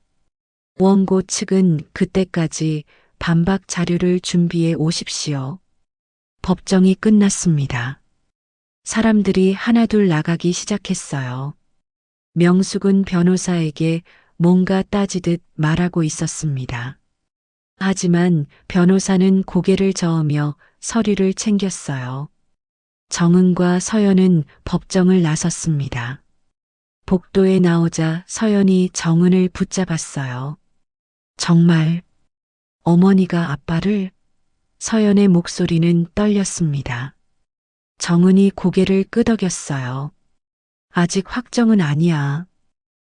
원고 측은 그때까지 반박 자료를 준비해 오십시오. 법정이 끝났습니다. 사람들이 하나둘 나가기 시작했어요. 명숙은 변호사에게 뭔가 따지듯 말하고 있었습니다. 하지만 변호사는 고개를 저으며 서류를 챙겼어요. 정은과 서연은 법정을 나섰습니다. 복도에 나오자 서연이 정은을 붙잡았어요. 정말 어머니가 아빠를? 서연의 목소리는 떨렸습니다. 정은이 고개를 끄덕였어요. 아직 확정은 아니야.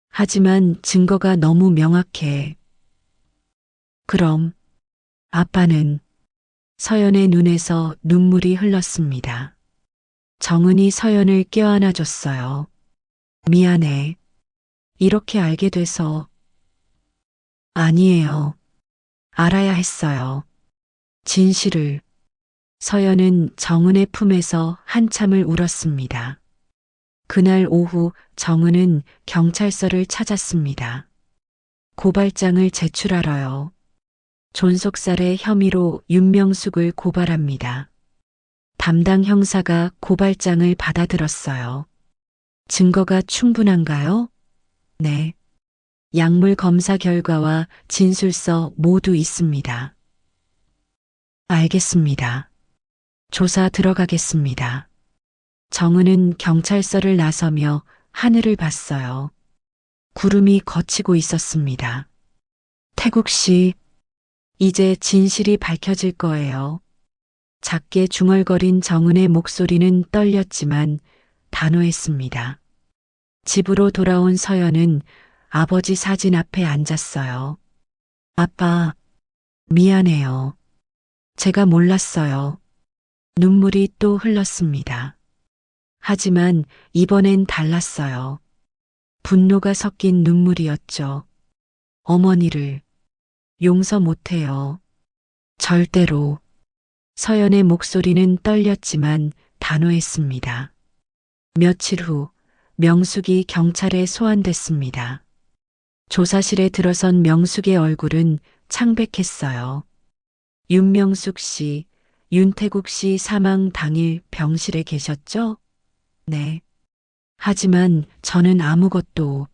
하지만 증거가 너무 명확해. 그럼 아빠는? 서연의 눈에서 눈물이 흘렀습니다. 정은이 서연을 껴안아줬어요. 미안해. 이렇게 알게 돼서. 아니에요. 알아야 했어요. 진실을. 서연은 정은의 품에서 한참을 울었습니다. 그날 오후 정은은 경찰서를 찾았습니다. 고발장을 제출하러요. 존속살해 혐의로 윤명숙을 고발합니다. 담당 형사가 고발장을 받아들었어요. 증거가 충분한가요? 네. 약물 검사 결과와 진술서 모두 있습니다. 알겠습니다. 조사 들어가겠습니다. 정은은 경찰서를 나서며 하늘을 봤어요. 구름이 걷히고 있었습니다. 태국 씨, 이제 진실이 밝혀질 거예요. 작게 중얼거린 정은의 목소리는 떨렸지만 단호했습니다. 집으로 돌아온 서연은 아버지 사진 앞에 앉았어요. 아빠, 미안해요. 제가 몰랐어요. 눈물이 또 흘렀습니다. 하지만 이번엔 달랐어요. 분노가 섞인 눈물이었죠. 어머니를 용서 못해요. 절대로. 서연의 목소리는 떨렸지만 단호했습니다. 며칠 후 명숙이 경찰에 소환됐습니다. 조사실에 들어선 명숙의 얼굴은 창백했어요. 윤명숙 씨, 윤태국 씨 사망 당일 병실에 계셨죠? 네. 하지만 저는 아무것도.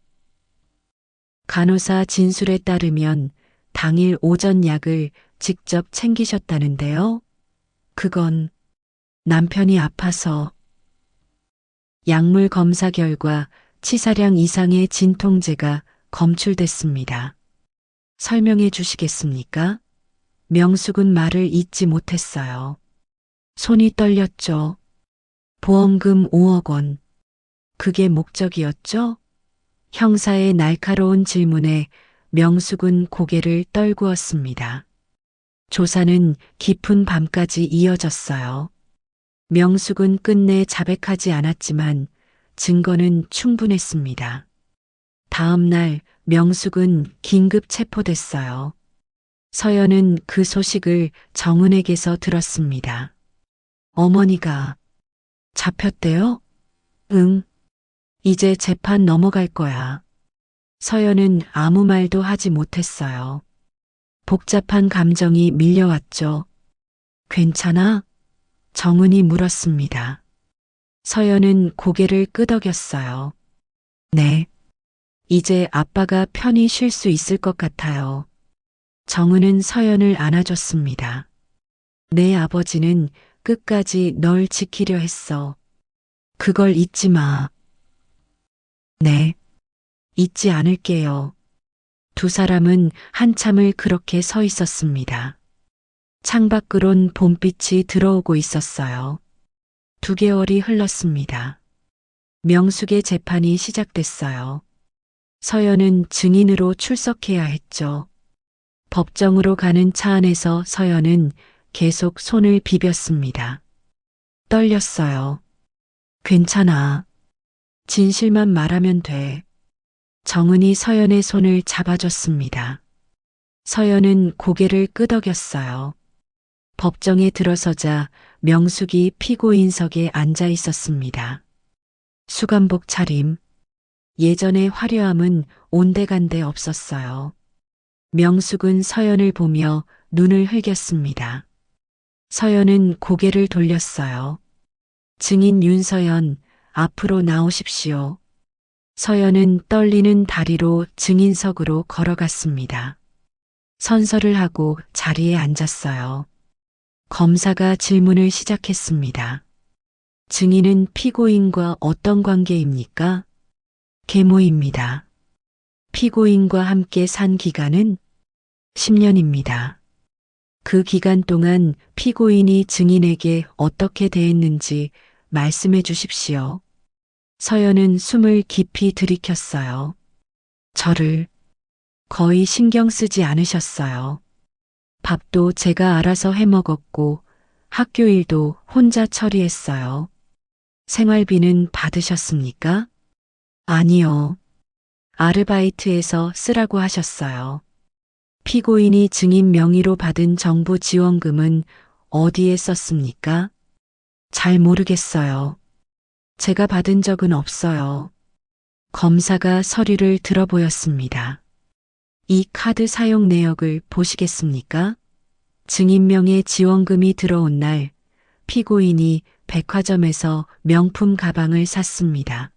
간호사 진술에 따르면 당일 오전 약을 직접 챙기셨다는데요. 그건 남편이 아파서. 약물 검사 결과 치사량 이상의 진통제가 검출됐습니다. 설명해 주시겠습니까? 명숙은 말을 잇지 못했어요. 손이 떨렸죠. 보험금 5억 원. 그게 목적이었죠? 형사의 날카로운 질문에 명숙은 고개를 떨구었습니다. 조사는 깊은 밤까지 이어졌어요. 명숙은 끝내 자백하지 않았지만 증거는 충분했습니다. 다음 날 명숙은 긴급 체포됐어요. 서연은 그 소식을 정은에게서 들었습니다. 어머니가 잡혔대요? 응. 이제 재판 넘어갈 거야. 서연은 아무 말도 하지 못했어요. 복잡한 감정이 밀려왔죠. 괜찮아? 정은이 물었습니다. 서연은 고개를 끄덕였어요. 네. 이제 아빠가 편히 쉴 수 있을 것 같아요. 정은은 서연을 안아줬습니다. 내 아버지는 끝까지 널 지키려 했어. 그걸 잊지 마. 네. 잊지 않을게요. 두 사람은 한참을 그렇게 서 있었습니다. 창밖으론 봄빛이 들어오고 있었어요. 2개월이 흘렀습니다. 명숙의 재판이 시작됐어요. 서연은 증인으로 출석해야 했죠. 법정으로 가는 차 안에서 서연은 계속 손을 비볐습니다. 떨렸어요. 괜찮아. 진실만 말하면 돼. 정은이 서연의 손을 잡아줬습니다. 서연은 고개를 끄덕였어요. 법정에 들어서자 명숙이 피고인석에 앉아 있었습니다. 수감복 차림. 예전의 화려함은 온데간데 없었어요. 명숙은 서연을 보며 눈을 흘겼습니다. 서연은 고개를 돌렸어요. 증인 윤서연, 앞으로 나오십시오. 서연은 떨리는 다리로 증인석으로 걸어갔습니다. 선서를 하고 자리에 앉았어요. 검사가 질문을 시작했습니다. 증인은 피고인과 어떤 관계입니까? 계모입니다. 피고인과 함께 산 기간은 10년입니다. 그 기간 동안 피고인이 증인에게 어떻게 대했는지 말씀해 주십시오. 서연은 숨을 깊이 들이켰어요. 저를 거의 신경 쓰지 않으셨어요. 밥도 제가 알아서 해 먹었고 학교 일도 혼자 처리했어요. 생활비는 받으셨습니까? 아니요. 아르바이트에서 쓰라고 하셨어요. 피고인이 증인 명의로 받은 정부 지원금은 어디에 썼습니까? 잘 모르겠어요. 제가 받은 적은 없어요. 검사가 서류를 들어보였습니다. 이 카드 사용 내역을 보시겠습니까? 증인명의 지원금이 들어온 날 피고인이 백화점에서 명품 가방을 샀습니다.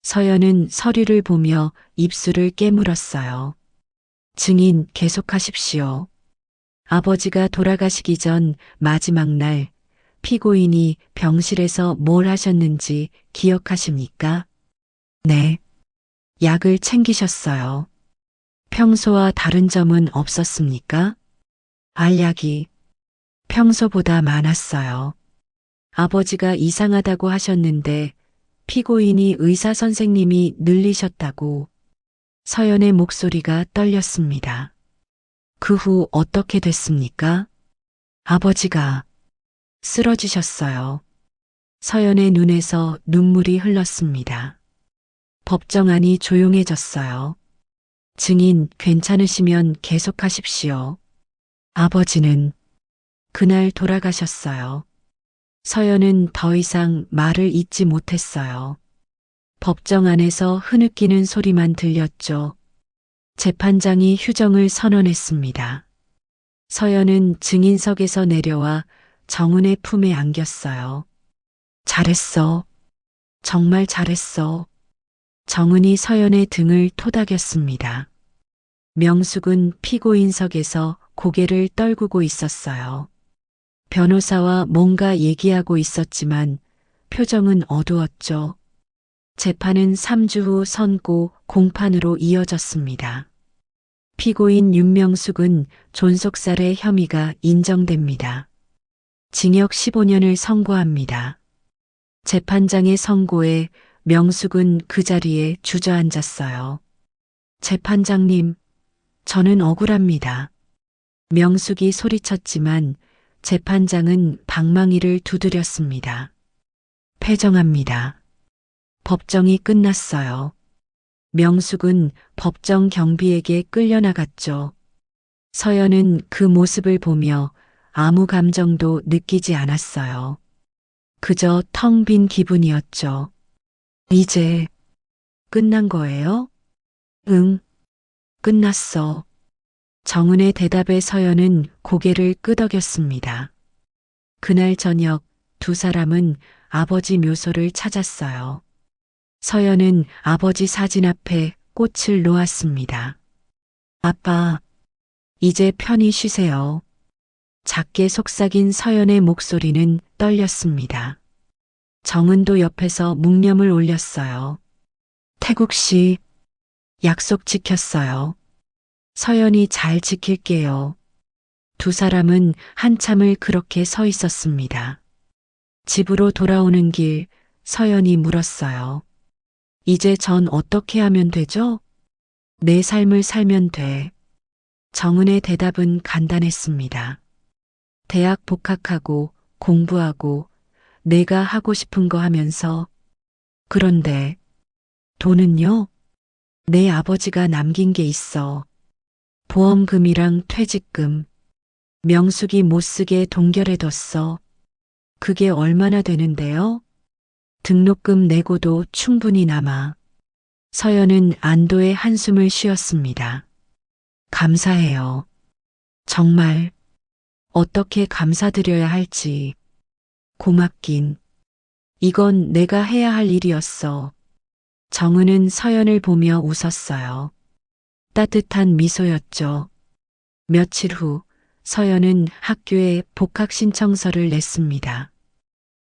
서연은 서류를 보며 입술을 깨물었어요. 증인 계속하십시오. 아버지가 돌아가시기 전 마지막 날 피고인이 병실에서 뭘 하셨는지 기억하십니까? 네. 약을 챙기셨어요. 평소와 다른 점은 없었습니까? 알약이 평소보다 많았어요. 아버지가 이상하다고 하셨는데 피고인이 의사 선생님이 늘리셨다고. 서연의 목소리가 떨렸습니다. 그 후 어떻게 됐습니까? 아버지가 쓰러지셨어요. 서연의 눈에서 눈물이 흘렀습니다. 법정안이 조용해졌어요. 증인 괜찮으시면 계속하십시오. 아버지는 그날 돌아가셨어요. 서연은 더 이상 말을 잇지 못했어요. 법정 안에서 흐느끼는 소리만 들렸죠. 재판장이 휴정을 선언했습니다. 서연은 증인석에서 내려와 정은의 품에 안겼어요. 잘했어. 정말 잘했어. 정은이 서연의 등을 토닥였습니다. 명숙은 피고인석에서 고개를 떨구고 있었어요. 변호사와 뭔가 얘기하고 있었지만 표정은 어두웠죠. 재판은 3주 후 선고 공판으로 이어졌습니다. 피고인 윤명숙은 존속살해 혐의가 인정됩니다. 징역 15년을 선고합니다. 재판장의 선고에 명숙은 그 자리에 주저앉았어요. 재판장님, 저는 억울합니다. 명숙이 소리쳤지만 재판장은 방망이를 두드렸습니다. 패정합니다. 법정이 끝났어요. 명숙은 법정 경비에게 끌려나갔죠. 서연은 그 모습을 보며 아무 감정도 느끼지 않았어요. 그저 텅 빈 기분이었죠. 이제 끝난 거예요? 응, 끝났어. 정은의 대답에 서연은 고개를 끄덕였습니다. 그날 저녁 두 사람은 아버지 묘소를 찾았어요. 서연은 아버지 사진 앞에 꽃을 놓았습니다. 아빠, 이제 편히 쉬세요. 작게 속삭인 서연의 목소리는 떨렸습니다. 정은도 옆에서 묵념을 올렸어요. 태국 씨, 약속 지켰어요. 서연이 잘 지킬게요. 두 사람은 한참을 그렇게 서 있었습니다. 집으로 돌아오는 길 서연이 물었어요. 이제 전 어떻게 하면 되죠? 내 삶을 살면 돼. 정은의 대답은 간단했습니다. 대학 복학하고 공부하고 내가 하고 싶은 거 하면서. 그런데 돈은요? 내 아버지가 남긴 게 있어. 보험금이랑 퇴직금. 명숙이 못 쓰게 동결해뒀어. 그게 얼마나 되는데요? 등록금 내고도 충분히 남아. 서연은 안도의 한숨을 쉬었습니다. 감사해요. 정말 어떻게 감사드려야 할지. 고맙긴. 이건 내가 해야 할 일이었어. 정은은 서연을 보며 웃었어요. 따뜻한 미소였죠. 며칠 후 서연은 학교에 복학 신청서를 냈습니다.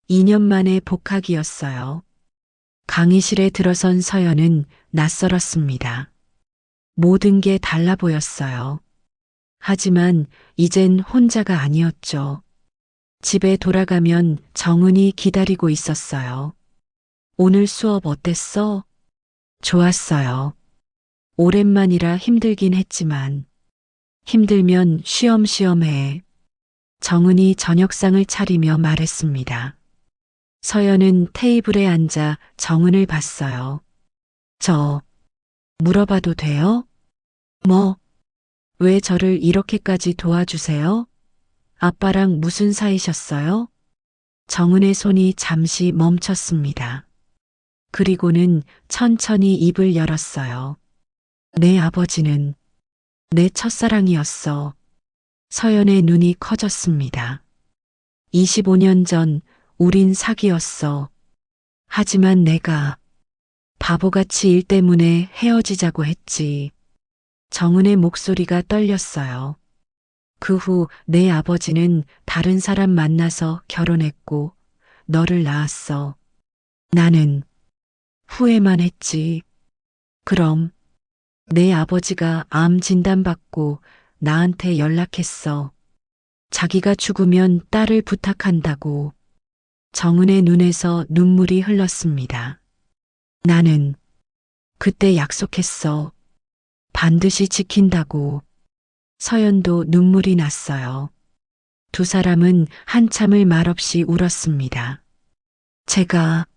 2년 만에 복학이었어요. 강의실에 들어선 서연은 낯설었습니다. 모든 게 달라 보였어요. 하지만 이젠 혼자가 아니었죠. 집에 돌아가면 정은이 기다리고 있었어요. 오늘 수업 어땠어? 좋았어요. 오랜만이라 힘들긴 했지만. 힘들면 쉬엄쉬엄 해. 정은이 저녁상을 차리며 말했습니다. 서연은 테이블에 앉아 정은을 봤어요. 저, 물어봐도 돼요? 뭐, 왜 저를 이렇게까지 도와주세요? 아빠랑 무슨 사이셨어요? 정은의 손이 잠시 멈췄습니다. 그리고는 천천히 입을 열었어요. 내 아버지는 내 첫사랑이었어. 서연의 눈이 커졌습니다. 25년 전 우린 사귀었어. 하지만 내가 바보같이 일 때문에 헤어지자고 했지. 정은의 목소리가 떨렸어요. 그 후 내 아버지는 다른 사람 만나서 결혼했고 너를 낳았어. 나는 후회만 했지. 그럼 내 아버지가 암 진단받고 나한테 연락했어. 자기가 죽으면 딸을 부탁한다고. 정은의 눈에서 눈물이 흘렀습니다. 나는 그때 약속했어. 반드시 지킨다고. 서연도 눈물이 났어요. 두 사람은 한참을 말없이 울었습니다. 제가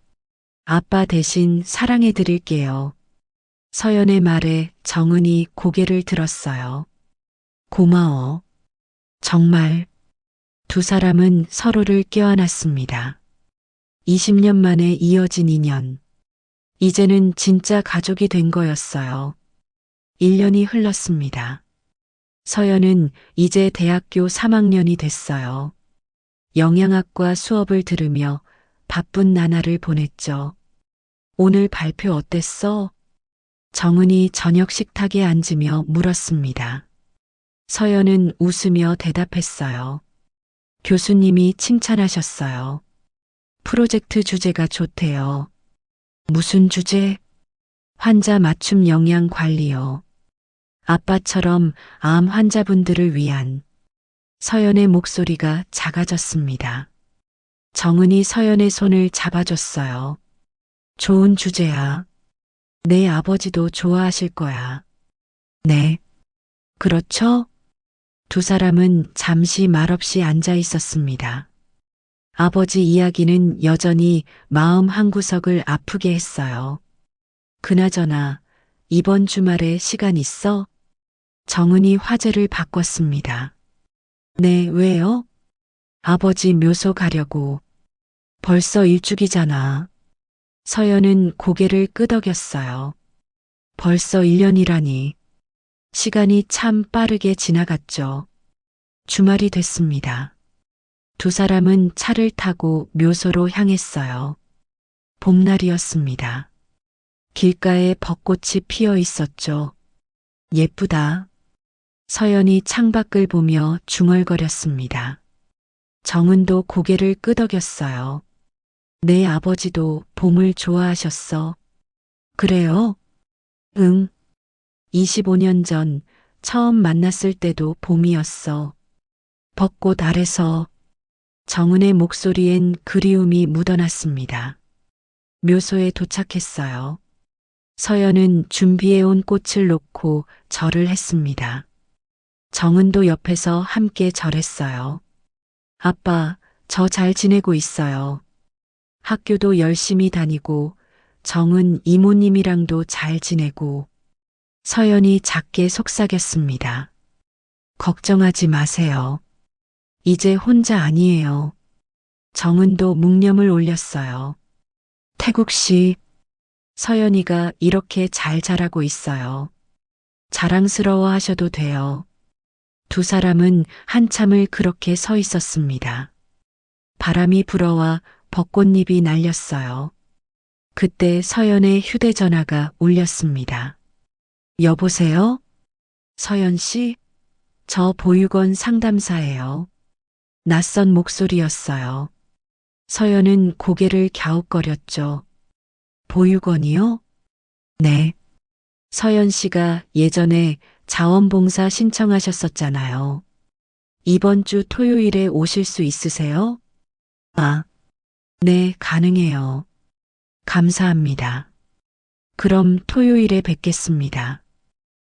아빠 대신 사랑해 드릴게요. 서연의 말에 정은이 고개를 들었어요. 고마워. 정말. 두 사람은 서로를 껴안았습니다. 20년 만에 이어진 인연. 이제는 진짜 가족이 된 거였어요. 1년이 흘렀습니다. 서연은 이제 대학교 3학년이 됐어요. 영양학과 수업을 들으며 바쁜 나날을 보냈죠. 오늘 발표 어땠어? 정은이 저녁 식탁에 앉으며 물었습니다. 서연은 웃으며 대답했어요. 교수님이 칭찬하셨어요. 프로젝트 주제가 좋대요. 무슨 주제? 환자 맞춤 영양 관리요. 아빠처럼 암 환자분들을 위한. 서연의 목소리가 작아졌습니다. 정은이 서연의 손을 잡아줬어요. 좋은 주제야. 내 아버지도 좋아하실 거야. 네. 그렇죠? 두 사람은 잠시 말없이 앉아 있었습니다. 아버지 이야기는 여전히 마음 한구석을 아프게 했어요. 그나저나 이번 주말에 시간 있어? 정은이 화제를 바꿨습니다. 네, 왜요? 아버지 묘소 가려고. 벌써 일주기잖아. 서연은 고개를 끄덕였어요. 벌써 1년이라니. 시간이 참 빠르게 지나갔죠. 주말이 됐습니다. 두 사람은 차를 타고 묘소로 향했어요. 봄날이었습니다. 길가에 벚꽃이 피어 있었죠. 예쁘다. 서연이 창밖을 보며 중얼거렸습니다. 정은도 고개를 끄덕였어요. 내 아버지도 봄을 좋아하셨어. 그래요? 응. 25년 전 처음 만났을 때도 봄이었어. 벚꽃 아래서. 정은의 목소리엔 그리움이 묻어났습니다. 묘소에 도착했어요. 서연은 준비해온 꽃을 놓고 절을 했습니다. 정은도 옆에서 함께 절했어요. 아빠, 저 잘 지내고 있어요. 학교도 열심히 다니고, 정은 이모님이랑도 잘 지내고. 서연이 작게 속삭였습니다. 걱정하지 마세요. 이제 혼자 아니에요. 정은도 묵념을 올렸어요. 태국 씨, 서연이가 이렇게 잘 자라고 있어요. 자랑스러워 하셔도 돼요. 두 사람은 한참을 그렇게 서 있었습니다. 바람이 불어와 벚꽃잎이 날렸어요. 그때 서연의 휴대전화가 울렸습니다. 여보세요? 서연 씨? 저 보육원 상담사예요. 낯선 목소리였어요. 서연은 고개를 갸웃거렸죠. 보육원이요? 네. 서연 씨가 예전에 자원봉사 신청하셨었잖아요. 이번 주 토요일에 오실 수 있으세요? 아, 네, 가능해요. 감사합니다. 그럼 토요일에 뵙겠습니다.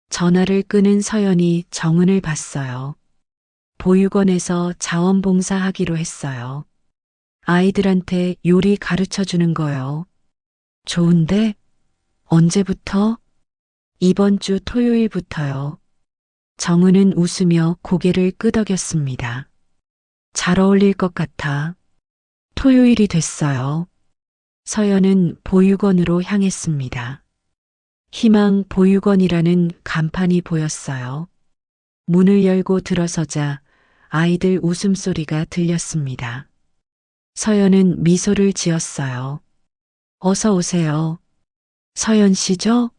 전화를 끊은 서연이 정은을 봤어요. 보육원에서 자원봉사하기로 했어요. 아이들한테 요리 가르쳐 주는 거요. 좋은데? 언제부터? 이번 주 토요일부터요. 정은은 웃으며 고개를 끄덕였습니다. 잘 어울릴 것 같아. 토요일이 됐어요. 서연은 보육원으로 향했습니다. 희망 보육원이라는 간판이 보였어요. 문을 열고 들어서자 아이들 웃음소리가 들렸습니다. 서연은 미소를 지었어요. 어서 오세요. 서연 씨죠?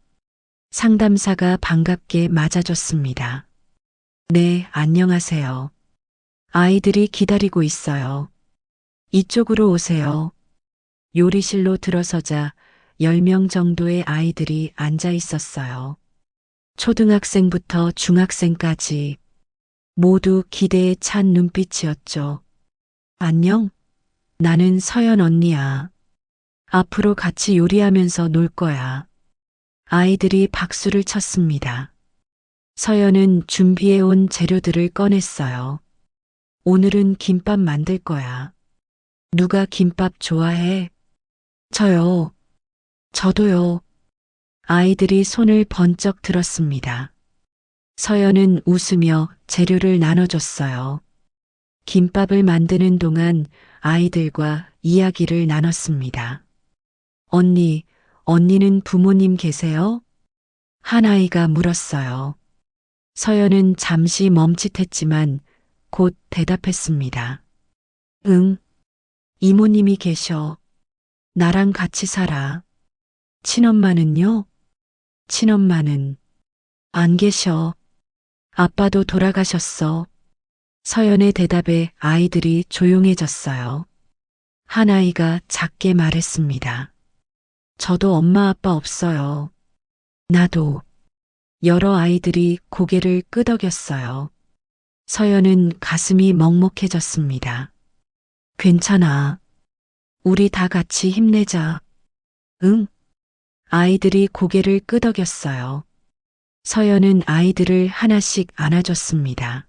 상담사가 반갑게 맞아줬습니다. 네, 안녕하세요. 아이들이 기다리고 있어요. 이쪽으로 오세요. 요리실로 들어서자 10명 정도의 아이들이 앉아 있었어요. 초등학생부터 중학생까지 모두 기대에 찬 눈빛이었죠. 안녕? 나는 서연 언니야. 앞으로 같이 요리하면서 놀 거야. 아이들이 박수를 쳤습니다. 서연은 준비해온 재료들을 꺼냈어요. 오늘은 김밥 만들 거야. 누가 김밥 좋아해? 저요. 저도요. 아이들이 손을 번쩍 들었습니다. 서연은 웃으며 재료를 나눠줬어요. 김밥을 만드는 동안 아이들과 이야기를 나눴습니다. 언니는 부모님 계세요? 한 아이가 물었어요. 서연은 잠시 멈칫했지만 곧 대답했습니다. 응, 이모님이 계셔. 나랑 같이 살아. 친엄마는요? 친엄마는 안 계셔. 아빠도 돌아가셨어. 서연의 대답에 아이들이 조용해졌어요. 한 아이가 작게 말했습니다. 저도 엄마 아빠 없어요. 나도. 여러 아이들이 고개를 끄덕였어요. 서연은 가슴이 먹먹해졌습니다. 괜찮아. 우리 다 같이 힘내자. 응? 아이들이 고개를 끄덕였어요. 서연은 아이들을 하나씩 안아줬습니다.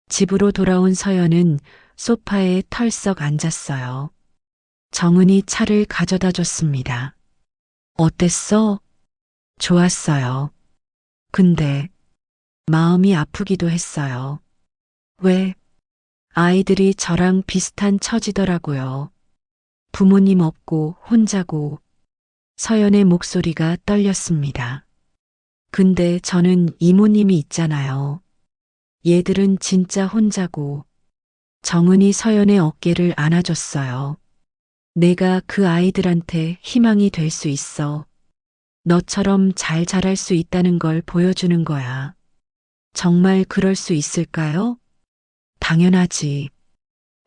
집으로 돌아온 서연은 소파에 털썩 앉았어요. 정은이 차를 가져다 줬습니다. 어땠어? 좋았어요. 근데 마음이 아프기도 했어요. 왜? 아이들이 저랑 비슷한 처지더라고요. 부모님 없고 혼자고. 서연의 목소리가 떨렸습니다. 근데 저는 이모님이 있잖아요. 얘들은 진짜 혼자고. 정은이 서연의 어깨를 안아줬어요. 내가 그 아이들한테 희망이 될 수 있어. 너처럼 잘 자랄 수 있다는 걸 보여주는 거야. 정말 그럴 수 있을까요? 당연하지.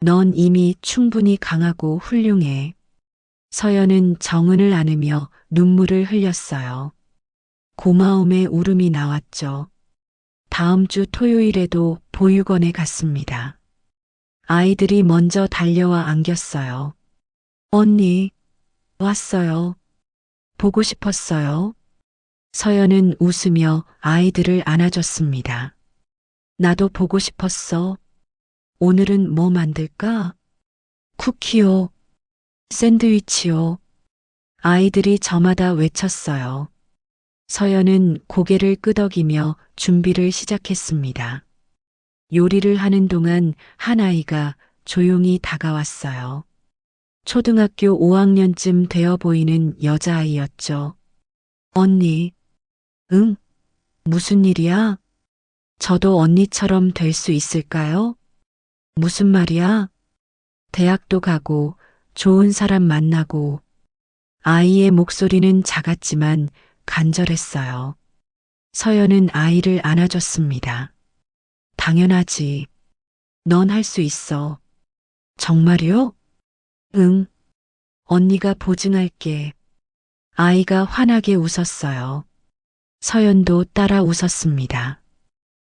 넌 이미 충분히 강하고 훌륭해. 서연은 정은을 안으며 눈물을 흘렸어요. 고마움의 울음이 나왔죠. 다음 주 토요일에도 보육원에 갔습니다. 아이들이 먼저 달려와 안겼어요. 언니, 왔어요. 보고 싶었어요. 서연은 웃으며 아이들을 안아줬습니다. 나도 보고 싶었어. 오늘은 뭐 만들까? 쿠키요. 샌드위치요. 아이들이 저마다 외쳤어요. 서연은 고개를 끄덕이며 준비를 시작했습니다. 요리를 하는 동안 한 아이가 조용히 다가왔어요. 초등학교 5학년쯤 되어 보이는 여자아이였죠. 언니, 응? 무슨 일이야? 저도 언니처럼 될 수 있을까요? 무슨 말이야? 대학도 가고 좋은 사람 만나고. 아이의 목소리는 작았지만 간절했어요. 서연은 아이를 안아줬습니다. 당연하지. 넌 할 수 있어. 정말요? 응. 언니가 보증할게. 아이가 환하게 웃었어요. 서연도 따라 웃었습니다.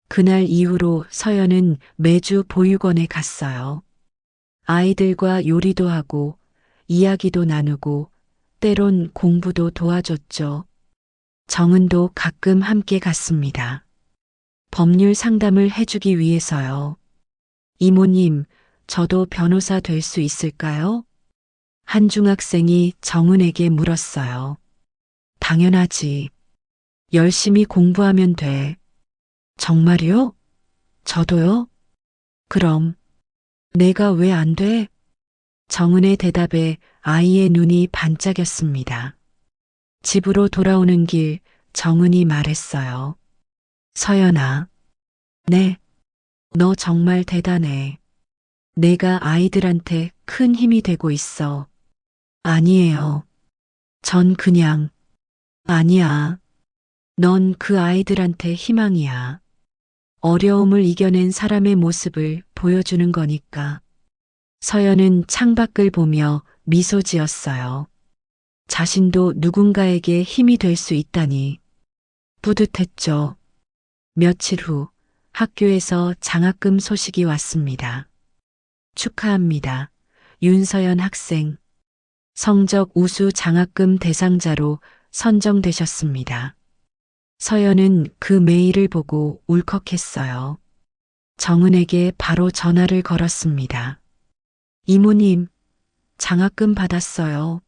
그날 이후로 서연은 매주 보육원에 갔어요. 아이들과 요리도 하고 이야기도 나누고 때론 공부도 도와줬죠. 정은도 가끔 함께 갔습니다. 법률 상담을 해주기 위해서요. 이모님, 저도 변호사 될 수 있을까요? 한 중학생이 정은에게 물었어요. 당연하지. 열심히 공부하면 돼. 정말요? 저도요? 그럼 내가 왜 안 돼? 정은의 대답에 아이의 눈이 반짝였습니다. 집으로 돌아오는 길 정은이 말했어요. 서연아. 네. 너 정말 대단해. 내가 아이들한테 큰 힘이 되고 있어. 아니에요. 전 그냥. 아니야. 넌 그 아이들한테 희망이야. 어려움을 이겨낸 사람의 모습을 보여주는 거니까. 서연은 창밖을 보며 미소 지었어요. 자신도 누군가에게 힘이 될 수 있다니. 뿌듯했죠. 며칠 후 학교에서 장학금 소식이 왔습니다. 축하합니다. 윤서연 학생. 성적 우수 장학금 대상자로 선정되셨습니다. 서연은 그 메일을 보고 울컥했어요. 정은에게 바로 전화를 걸었습니다. 이모님, 장학금 받았어요.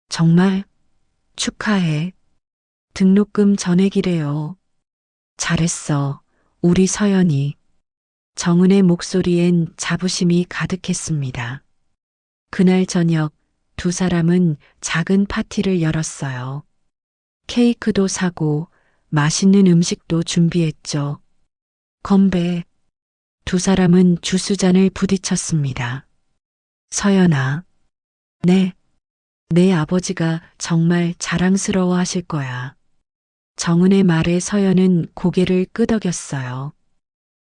정말 축하해. 등록금 전액이래요. 잘했어, 우리 서연이. 정은의 목소리엔 자부심이 가득했습니다. 그날 저녁 두 사람은 작은 파티를 열었어요. 케이크도 사고 맛있는 음식도 준비했죠. 건배. 두 사람은 주스잔을 부딪혔습니다. 서연아. 네. 내 아버지가 정말 자랑스러워 하실 거야. 정은의 말에 서연은 고개를 끄덕였어요.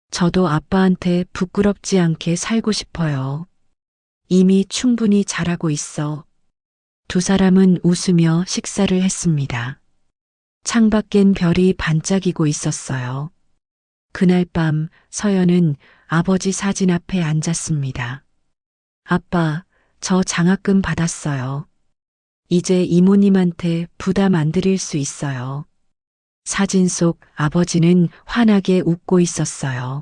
저도 아빠한테 부끄럽지 않게 살고 싶어요. 이미 충분히 잘하고 있어. 두 사람은 웃으며 식사를 했습니다. 창밖엔 별이 반짝이고 있었어요. 그날 밤 서연은 아버지 사진 앞에 앉았습니다. 아빠, 저 장학금 받았어요. 이제 이모님한테 부담 안 드릴 수 있어요. 사진 속 아버지는 환하게 웃고 있었어요.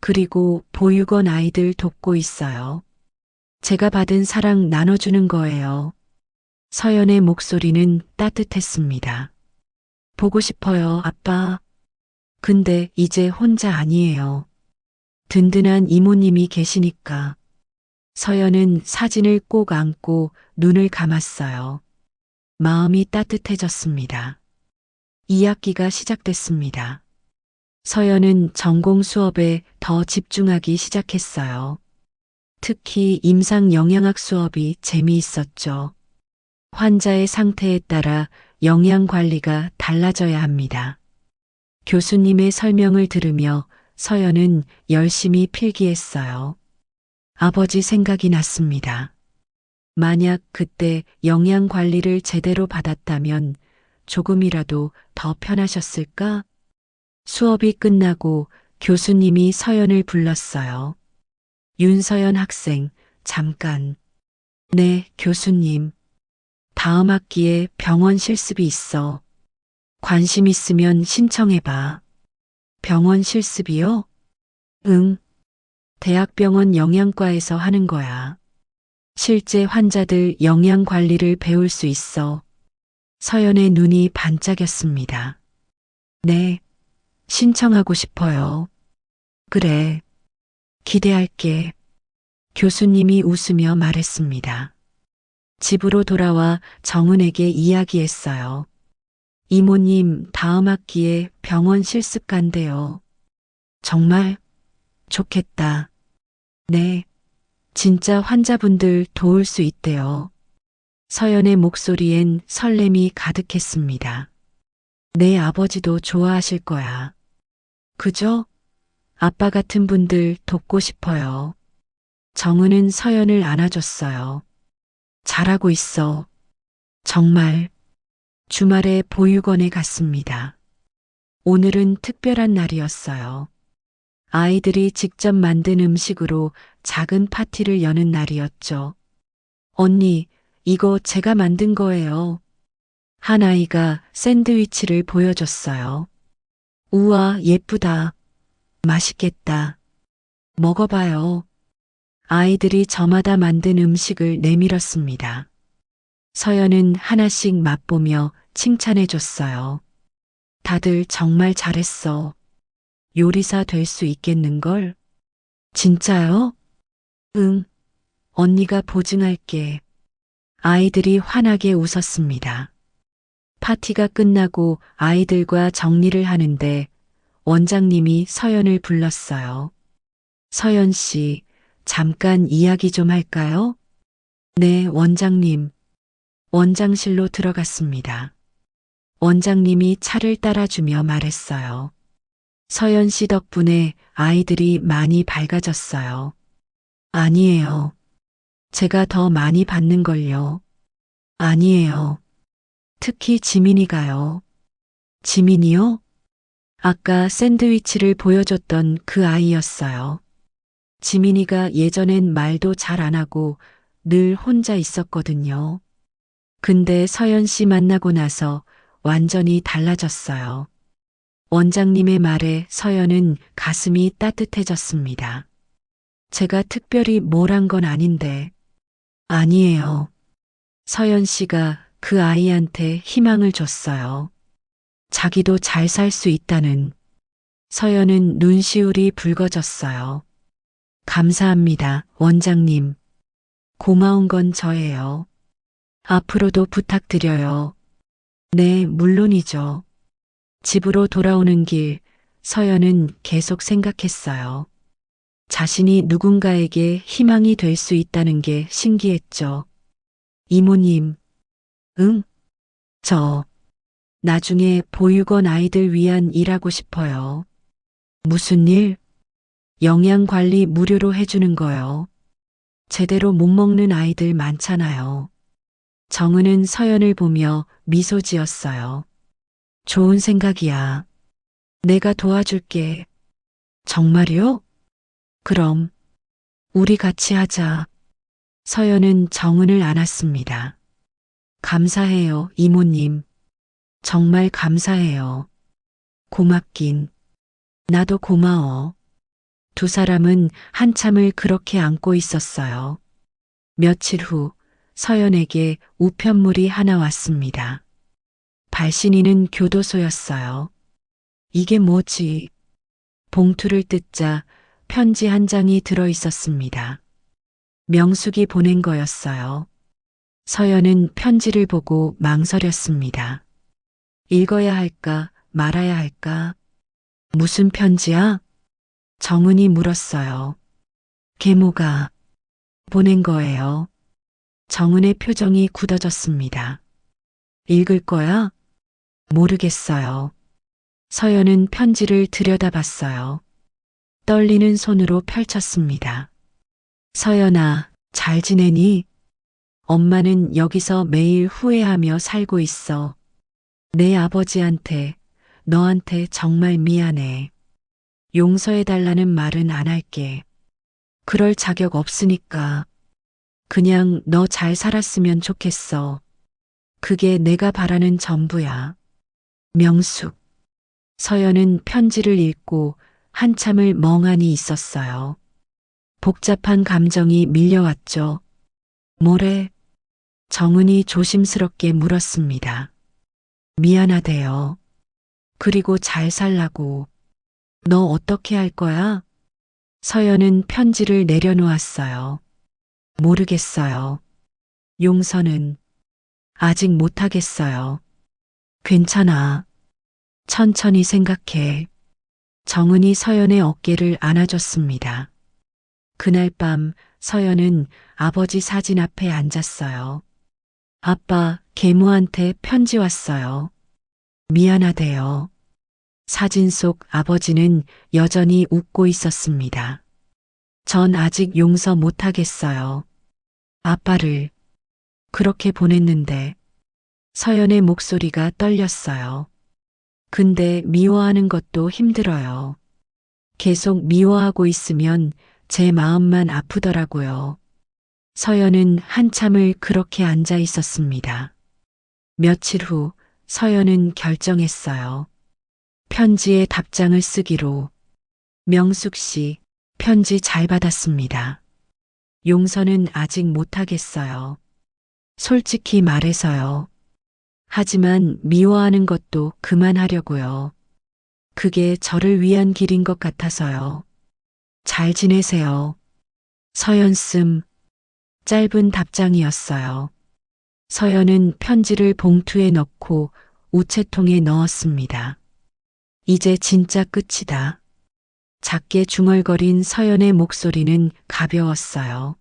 그리고 보육원 아이들 돕고 있어요. 제가 받은 사랑 나눠주는 거예요. 서연의 목소리는 따뜻했습니다. 보고 싶어요, 아빠. 근데 이제 혼자 아니에요. 든든한 이모님이 계시니까. 서연은 사진을 꼭 안고 눈을 감았어요. 마음이 따뜻해졌습니다. 2학기가 시작됐습니다. 서연은 전공 수업에 더 집중하기 시작했어요. 특히 임상영양학 수업이 재미있었죠. 환자의 상태에 따라 영양 관리가 달라져야 합니다. 교수님의 설명을 들으며 서연은 열심히 필기했어요. 아버지 생각이 났습니다. 만약 그때 영양 관리를 제대로 받았다면 조금이라도 더 편하셨을까? 수업이 끝나고 교수님이 서연을 불렀어요. 윤서연 학생, 잠깐. 네, 교수님. 다음 학기에 병원 실습이 있어. 관심 있으면 신청해봐. 병원 실습이요? 응. 대학병원 영양과에서 하는 거야. 실제 환자들 영양 관리를 배울 수 있어. 서연의 눈이 반짝였습니다. 네, 신청하고 싶어요. 그래, 기대할게. 교수님이 웃으며 말했습니다. 집으로 돌아와 정은에게 이야기했어요. 이모님 다음 학기에 병원 실습 간대요. 정말 좋겠다. 네, 진짜 환자분들 도울 수 있대요. 서연의 목소리엔 설렘이 가득했습니다. 내 아버지도 좋아하실 거야. 그죠? 아빠 같은 분들 돕고 싶어요. 정은은 서연을 안아줬어요. 잘하고 있어. 정말. 주말에 보육원에 갔습니다. 오늘은 특별한 날이었어요. 아이들이 직접 만든 음식으로 작은 파티를 여는 날이었죠. 언니, 이거 제가 만든 거예요. 한 아이가 샌드위치를 보여줬어요. 우와, 예쁘다. 맛있겠다. 먹어봐요. 아이들이 저마다 만든 음식을 내밀었습니다. 서연은 하나씩 맛보며 칭찬해줬어요. 다들 정말 잘했어. 요리사 될 수 있겠는걸? 진짜요? 응. 언니가 보증할게. 아이들이 환하게 웃었습니다. 파티가 끝나고 아이들과 정리를 하는데 원장님이 서연을 불렀어요. 서연 씨, 잠깐 이야기 좀 할까요? 네, 원장님. 원장실로 들어갔습니다. 원장님이 차를 따라주며 말했어요. 서연 씨 덕분에 아이들이 많이 밝아졌어요. 아니에요. 제가 더 많이 받는걸요. 아니에요. 특히 지민이가요. 지민이요? 아까 샌드위치를 보여줬던 그 아이였어요. 지민이가 예전엔 말도 잘 안 하고 늘 혼자 있었거든요. 근데 서연 씨 만나고 나서 완전히 달라졌어요. 원장님의 말에 서연은 가슴이 따뜻해졌습니다. 제가 특별히 뭘 한 건 아닌데. 아니에요. 서연 씨가 그 아이한테 희망을 줬어요. 자기도 잘 살 수 있다는. 서연은 눈시울이 붉어졌어요. 감사합니다, 원장님. 고마운 건 저예요. 앞으로도 부탁드려요. 네, 물론이죠. 집으로 돌아오는 길, 서연은 계속 생각했어요. 자신이 누군가에게 희망이 될 수 있다는 게 신기했죠. 이모님, 응? 저, 나중에 보육원 아이들 위한 일하고 싶어요. 무슨 일? 영양관리 무료로 해주는 거요. 제대로 못 먹는 아이들 많잖아요. 정은은 서연을 보며 미소 지었어요. 좋은 생각이야. 내가 도와줄게. 정말요? 그럼, 우리 같이 하자. 서연은 정은을 안았습니다. 감사해요, 이모님. 정말 감사해요. 고맙긴. 나도 고마워. 두 사람은 한참을 그렇게 안고 있었어요. 며칠 후 서연에게 우편물이 하나 왔습니다. 발신인은 교도소였어요. 이게 뭐지? 봉투를 뜯자 편지 한 장이 들어 있었습니다. 명숙이 보낸 거였어요. 서연은 편지를 보고 망설였습니다. 읽어야 할까 말아야 할까? 무슨 편지야? 정은이 물었어요. 계모가 보낸 거예요. 정은의 표정이 굳어졌습니다. 읽을 거야? 모르겠어요. 서연은 편지를 들여다봤어요. 떨리는 손으로 펼쳤습니다. 서연아, 잘 지내니? 엄마는 여기서 매일 후회하며 살고 있어. 내 아버지한테, 너한테 정말 미안해. 용서해달라는 말은 안 할게. 그럴 자격 없으니까. 그냥 너 잘 살았으면 좋겠어. 그게 내가 바라는 전부야. 명숙. 서연은 편지를 읽고 한참을 멍하니 있었어요. 복잡한 감정이 밀려왔죠. 뭐래? 정은이 조심스럽게 물었습니다. 미안하대요. 그리고 잘 살라고. 너 어떻게 할 거야? 서연은 편지를 내려놓았어요. 모르겠어요. 용서는 아직 못하겠어요. 괜찮아. 천천히 생각해. 정은이 서연의 어깨를 안아줬습니다. 그날 밤 서연은 아버지 사진 앞에 앉았어요. 아빠, 계모한테 편지 왔어요. 미안하대요. 사진 속 아버지는 여전히 웃고 있었습니다. 전 아직 용서 못하겠어요. 아빠를 그렇게 보냈는데. 서연의 목소리가 떨렸어요. 근데 미워하는 것도 힘들어요. 계속 미워하고 있으면 제 마음만 아프더라고요. 서연은 한참을 그렇게 앉아 있었습니다. 며칠 후 서연은 결정했어요. 편지에 답장을 쓰기로. 명숙 씨, 편지 잘 받았습니다. 용서는 아직 못하겠어요. 솔직히 말해서요. 하지만 미워하는 것도 그만하려고요. 그게 저를 위한 길인 것 같아서요. 잘 지내세요. 서연 씀. 짧은 답장이었어요. 서연은 편지를 봉투에 넣고 우체통에 넣었습니다. 이제 진짜 끝이다. 작게 중얼거린 서연의 목소리는 가벼웠어요.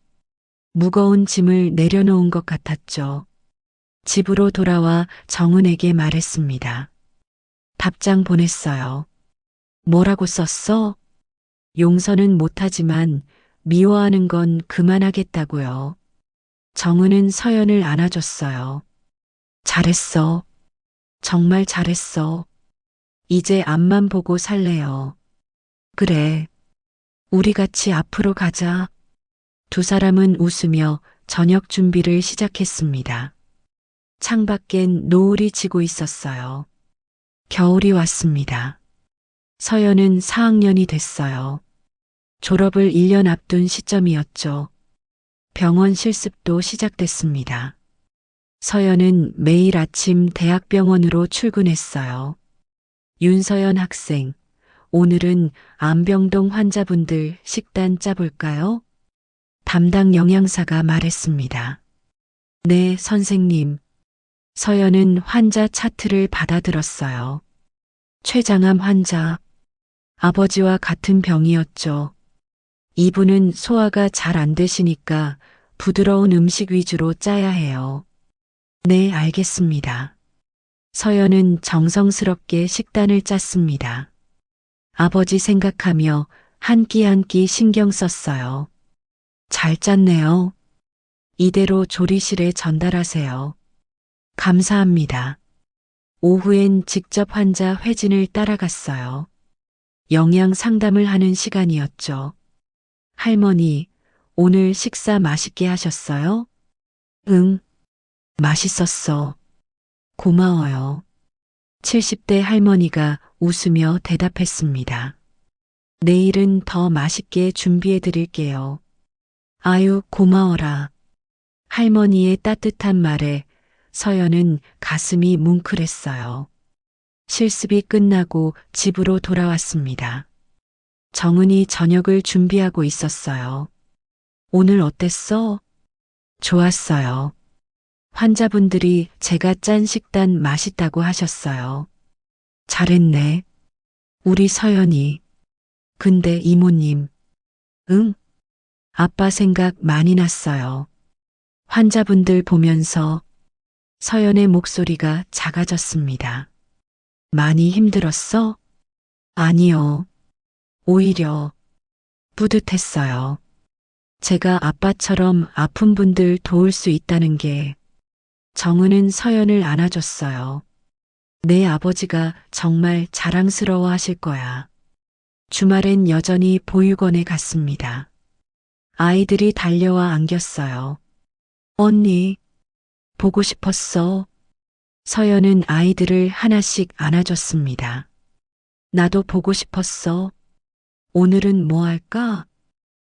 무거운 짐을 내려놓은 것 같았죠. 집으로 돌아와 정은에게 말했습니다. 답장 보냈어요. 뭐라고 썼어? 용서는 못하지만 미워하는 건 그만하겠다고요. 정은은 서연을 안아줬어요. 잘했어. 정말 잘했어. 이제 앞만 보고 살래요. 그래. 우리 같이 앞으로 가자. 두 사람은 웃으며 저녁 준비를 시작했습니다. 창밖엔 노을이 지고 있었어요. 겨울이 왔습니다. 서연은 4학년이 됐어요. 졸업을 1년 앞둔 시점이었죠. 병원 실습도 시작됐습니다. 서연은 매일 아침 대학병원으로 출근했어요. 윤서연 학생, 오늘은 암병동 환자분들 식단 짜볼까요? 담당 영양사가 말했습니다. 네, 선생님. 서연은 환자 차트를 받아들었어요. 췌장암 환자, 아버지와 같은 병이었죠. 이분은 소화가 잘 안 되시니까 부드러운 음식 위주로 짜야 해요. 네, 알겠습니다. 서연은 정성스럽게 식단을 짰습니다. 아버지 생각하며 한 끼 한 끼 신경 썼어요. 잘 짰네요. 이대로 조리실에 전달하세요. 감사합니다. 오후엔 직접 환자 회진을 따라갔어요. 영양 상담을 하는 시간이었죠. 할머니, 오늘 식사 맛있게 하셨어요? 응, 맛있었어. 고마워요. 70대 할머니가 웃으며 대답했습니다. 내일은 더 맛있게 준비해 드릴게요. 아유, 고마워라. 할머니의 따뜻한 말에 서연은 가슴이 뭉클했어요. 실습이 끝나고 집으로 돌아왔습니다. 정은이 저녁을 준비하고 있었어요. 오늘 어땠어? 좋았어요. 환자분들이 제가 짠 식단 맛있다고 하셨어요. 잘했네. 우리 서연이. 근데 이모님. 응? 아빠 생각 많이 났어요. 환자분들 보면서 서연의 목소리가 작아졌습니다. 많이 힘들었어? 아니요. 오히려 뿌듯했어요. 제가 아빠처럼 아픈 분들 도울 수 있다는 게. 정은은 서연을 안아줬어요. 내 아버지가 정말 자랑스러워 하실 거야. 주말엔 여전히 보육원에 갔습니다. 아이들이 달려와 안겼어요. 언니, 보고 싶었어. 서연은 아이들을 하나씩 안아줬습니다. 나도 보고 싶었어. 오늘은 뭐 할까?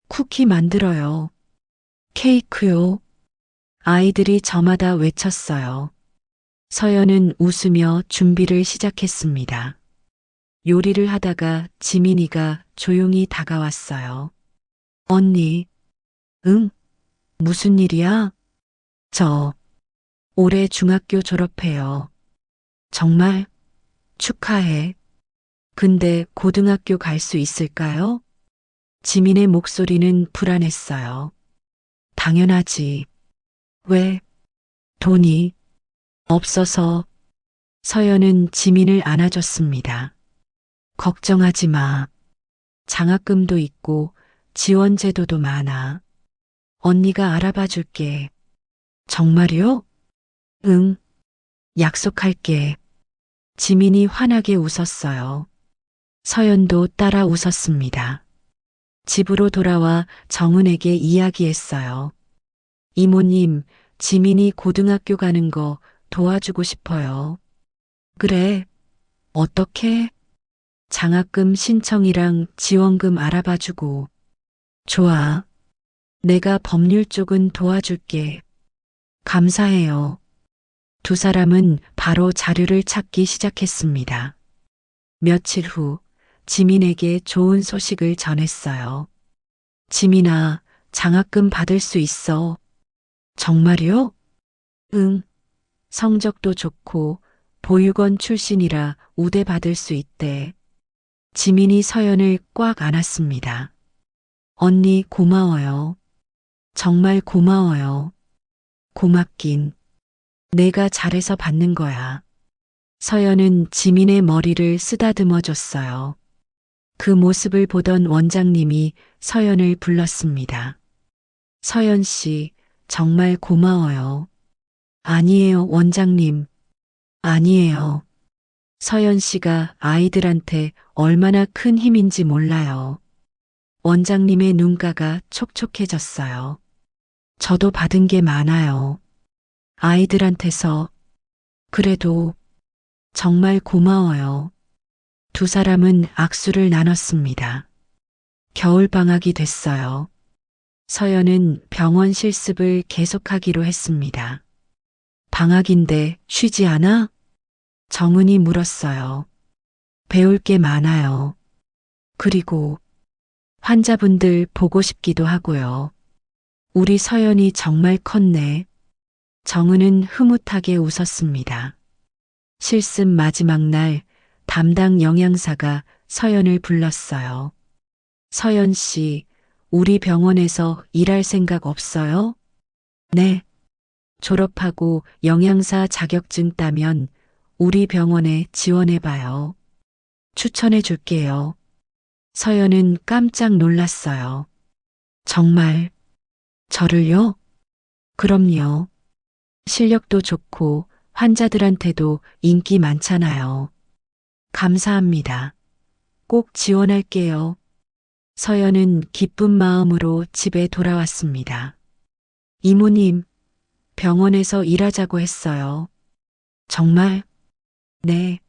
쿠키 만들어요. 케이크요. 아이들이 저마다 외쳤어요. 서연은 웃으며 준비를 시작했습니다. 요리를 하다가 지민이가 조용히 다가왔어요. 언니, 응? 무슨 일이야? 저 올해 중학교 졸업해요. 정말 축하해. 근데 고등학교 갈 수 있을까요? 지민의 목소리는 불안했어요. 당연하지. 왜? 돈이 없어서. 서연은 지민을 안아줬습니다. 걱정하지 마. 장학금도 있고 지원 제도도 많아. 언니가 알아봐 줄게. 정말요? 응. 약속할게. 지민이 환하게 웃었어요. 서연도 따라 웃었습니다. 집으로 돌아와 정은에게 이야기했어요. 이모님, 지민이 고등학교 가는 거 도와주고 싶어요. 그래. 어떻게? 장학금 신청이랑 지원금 알아봐주고. 좋아. 내가 법률 쪽은 도와줄게. 감사해요. 두 사람은 바로 자료를 찾기 시작했습니다. 며칠 후 지민에게 좋은 소식을 전했어요. 지민아, 장학금 받을 수 있어. 정말요? 응. 성적도 좋고 보육원 출신이라 우대 받을 수 있대. 지민이 서연을 꽉 안았습니다. 언니 고마워요. 정말 고마워요. 고맙긴. 내가 잘해서 받는 거야. 서연은 지민의 머리를 쓰다듬어 줬어요. 그 모습을 보던 원장님이 서연을 불렀습니다. 서연 씨, 정말 고마워요. 아니에요, 원장님. 아니에요. 서연 씨가 아이들한테 얼마나 큰 힘인지 몰라요. 원장님의 눈가가 촉촉해졌어요. 저도 받은 게 많아요. 아이들한테서. 그래도 정말 고마워요. 두 사람은 악수를 나눴습니다. 겨울방학이 됐어요. 서연은 병원 실습을 계속하기로 했습니다. 방학인데 쉬지 않아? 정은이 물었어요. 배울 게 많아요. 그리고 환자분들 보고 싶기도 하고요. 우리 서연이 정말 컸네. 정은은 흐뭇하게 웃었습니다. 실습 마지막 날 담당 영양사가 서연을 불렀어요. 서연 씨, 우리 병원에서 일할 생각 없어요? 네. 졸업하고 영양사 자격증 따면 우리 병원에 지원해봐요. 추천해 줄게요. 서연은 깜짝 놀랐어요. 정말, 저를요? 그럼요. 실력도 좋고 환자들한테도 인기 많잖아요. 감사합니다. 꼭 지원할게요. 서연은 기쁜 마음으로 집에 돌아왔습니다. 이모님, 병원에서 일하자고 했어요. 정말? 네.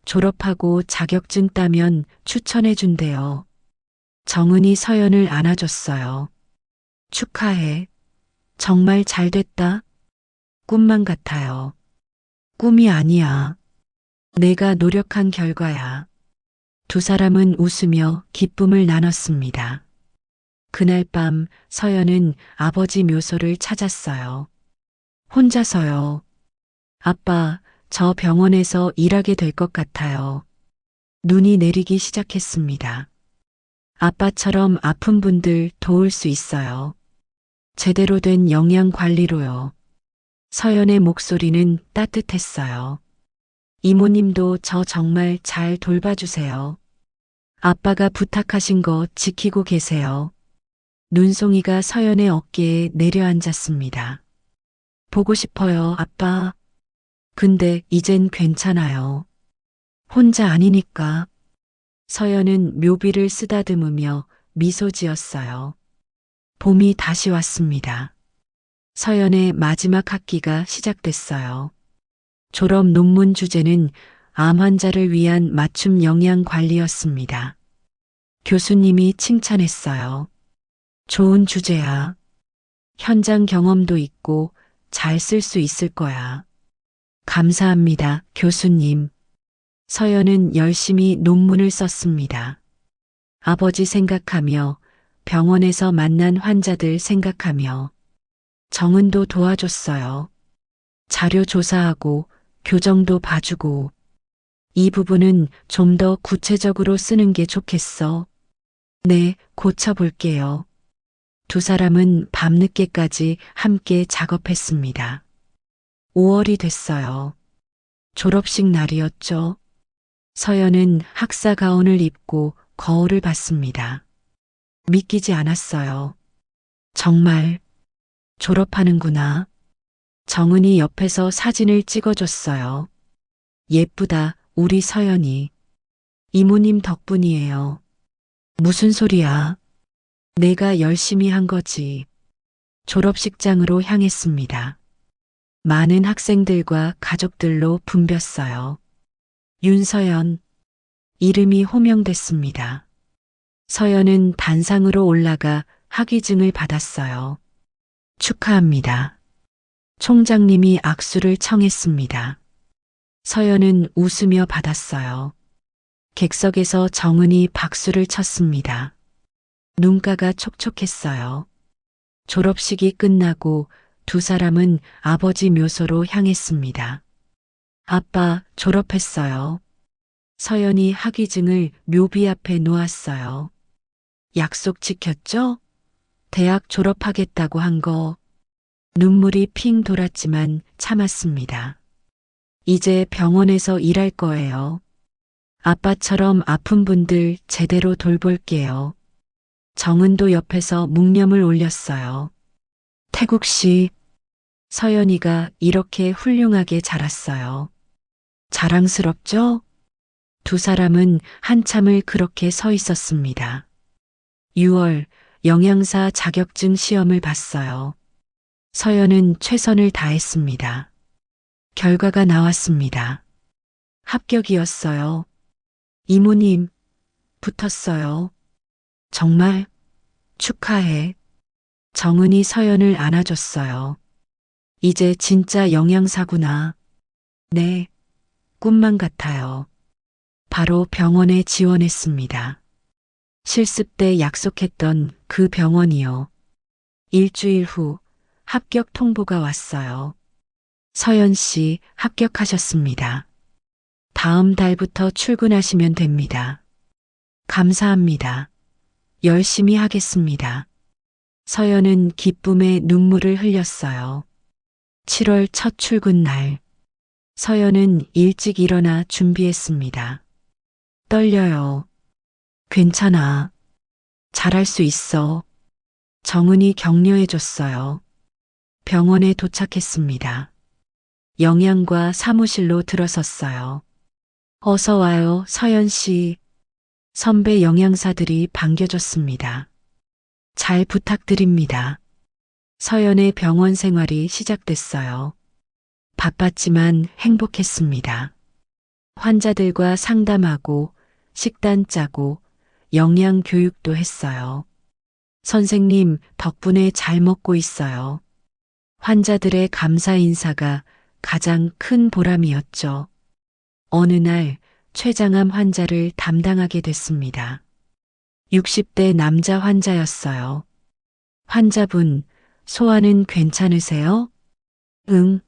졸업하고 자격증 따면 추천해 준대요. 정은이 서연을 안아줬어요. 축하해. 정말 잘 됐다. 꿈만 같아요. 꿈이 아니야. 내가 노력한 결과야. 두 사람은 웃으며 기쁨을 나눴습니다. 그날 밤 서연은 아버지 묘소를 찾았어요. 혼자서요. 아빠, 저 병원에서 일하게 될 것 같아요. 눈이 내리기 시작했습니다. 아빠처럼 아픈 분들 도울 수 있어요. 제대로 된 영양 관리로요. 서연의 목소리는 따뜻했어요. 이모님도 저 정말 잘 돌봐주세요. 아빠가 부탁하신 거 지키고 계세요. 눈송이가 서연의 어깨에 내려앉았습니다. 보고 싶어요, 아빠. 근데 이젠 괜찮아요. 혼자 아니니까. 서연은 묘비를 쓰다듬으며 미소 지었어요. 봄이 다시 왔습니다. 서연의 마지막 학기가 시작됐어요. 졸업 논문 주제는 암 환자를 위한 맞춤 영양 관리였습니다. 교수님이 칭찬했어요. 좋은 주제야. 현장 경험도 있고 잘 쓸 수 있을 거야. 감사합니다, 교수님. 서연은 열심히 논문을 썼습니다. 아버지 생각하며 병원에서 만난 환자들 생각하며 정은도 도와줬어요. 자료 조사하고 교정도 봐주고 이 부분은 좀 더 구체적으로 쓰는 게 좋겠어. 네, 고쳐볼게요. 두 사람은 밤늦게까지 함께 작업했습니다. 5월이 됐어요. 졸업식 날이었죠. 서연은 학사 가운을 입고 거울을 봤습니다. 믿기지 않았어요. 정말 졸업하는구나. 정은이 옆에서 사진을 찍어줬어요. 예쁘다, 우리 서연이. 이모님 덕분이에요. 무슨 소리야? 내가 열심히 한 거지. 졸업식장으로 향했습니다. 많은 학생들과 가족들로 붐볐어요. 윤서연. 이름이 호명됐습니다. 서연은 단상으로 올라가 학위증을 받았어요. 축하합니다. 총장님이 악수를 청했습니다. 서연은 웃으며 받았어요. 객석에서 정은이 박수를 쳤습니다. 눈가가 촉촉했어요. 졸업식이 끝나고 두 사람은 아버지 묘소로 향했습니다. 아빠, 졸업했어요. 서연이 학위증을 묘비 앞에 놓았어요. 약속 지켰죠? 대학 졸업하겠다고 한 거. 눈물이 핑 돌았지만 참았습니다. 이제 병원에서 일할 거예요. 아빠처럼 아픈 분들 제대로 돌볼게요. 정은도 옆에서 묵념을 올렸어요. 태국 씨, 서연이가 이렇게 훌륭하게 자랐어요. 자랑스럽죠? 두 사람은 한참을 그렇게 서 있었습니다. 6월 영양사 자격증 시험을 봤어요. 서연은 최선을 다했습니다. 결과가 나왔습니다. 합격이었어요. 이모님, 붙었어요. 정말 축하해. 정은이 서연을 안아줬어요. 이제 진짜 영양사구나. 네, 꿈만 같아요. 바로 병원에 지원했습니다. 실습 때 약속했던 그 병원이요. 일주일 후 합격 통보가 왔어요. 서연 씨 합격하셨습니다. 다음 달부터 출근하시면 됩니다. 감사합니다. 열심히 하겠습니다. 서연은 기쁨의 눈물을 흘렸어요. 7월 첫 출근 날. 서연은 일찍 일어나 준비했습니다. 떨려요. 괜찮아. 잘할 수 있어. 정은이 격려해줬어요. 병원에 도착했습니다. 영양과 사무실로 들어섰어요. 어서 와요, 서연 씨. 선배 영양사들이 반겨줬습니다. 잘 부탁드립니다. 서연의 병원 생활이 시작됐어요. 바빴지만 행복했습니다. 환자들과 상담하고 식단 짜고 영양 교육도 했어요. 선생님 덕분에 잘 먹고 있어요. 환자들의 감사 인사가 가장 큰 보람이었죠. 어느 날 췌장암 환자를 담당하게 됐습니다. 60대 남자 환자였어요. 환자분, 소화는 괜찮으세요? 응.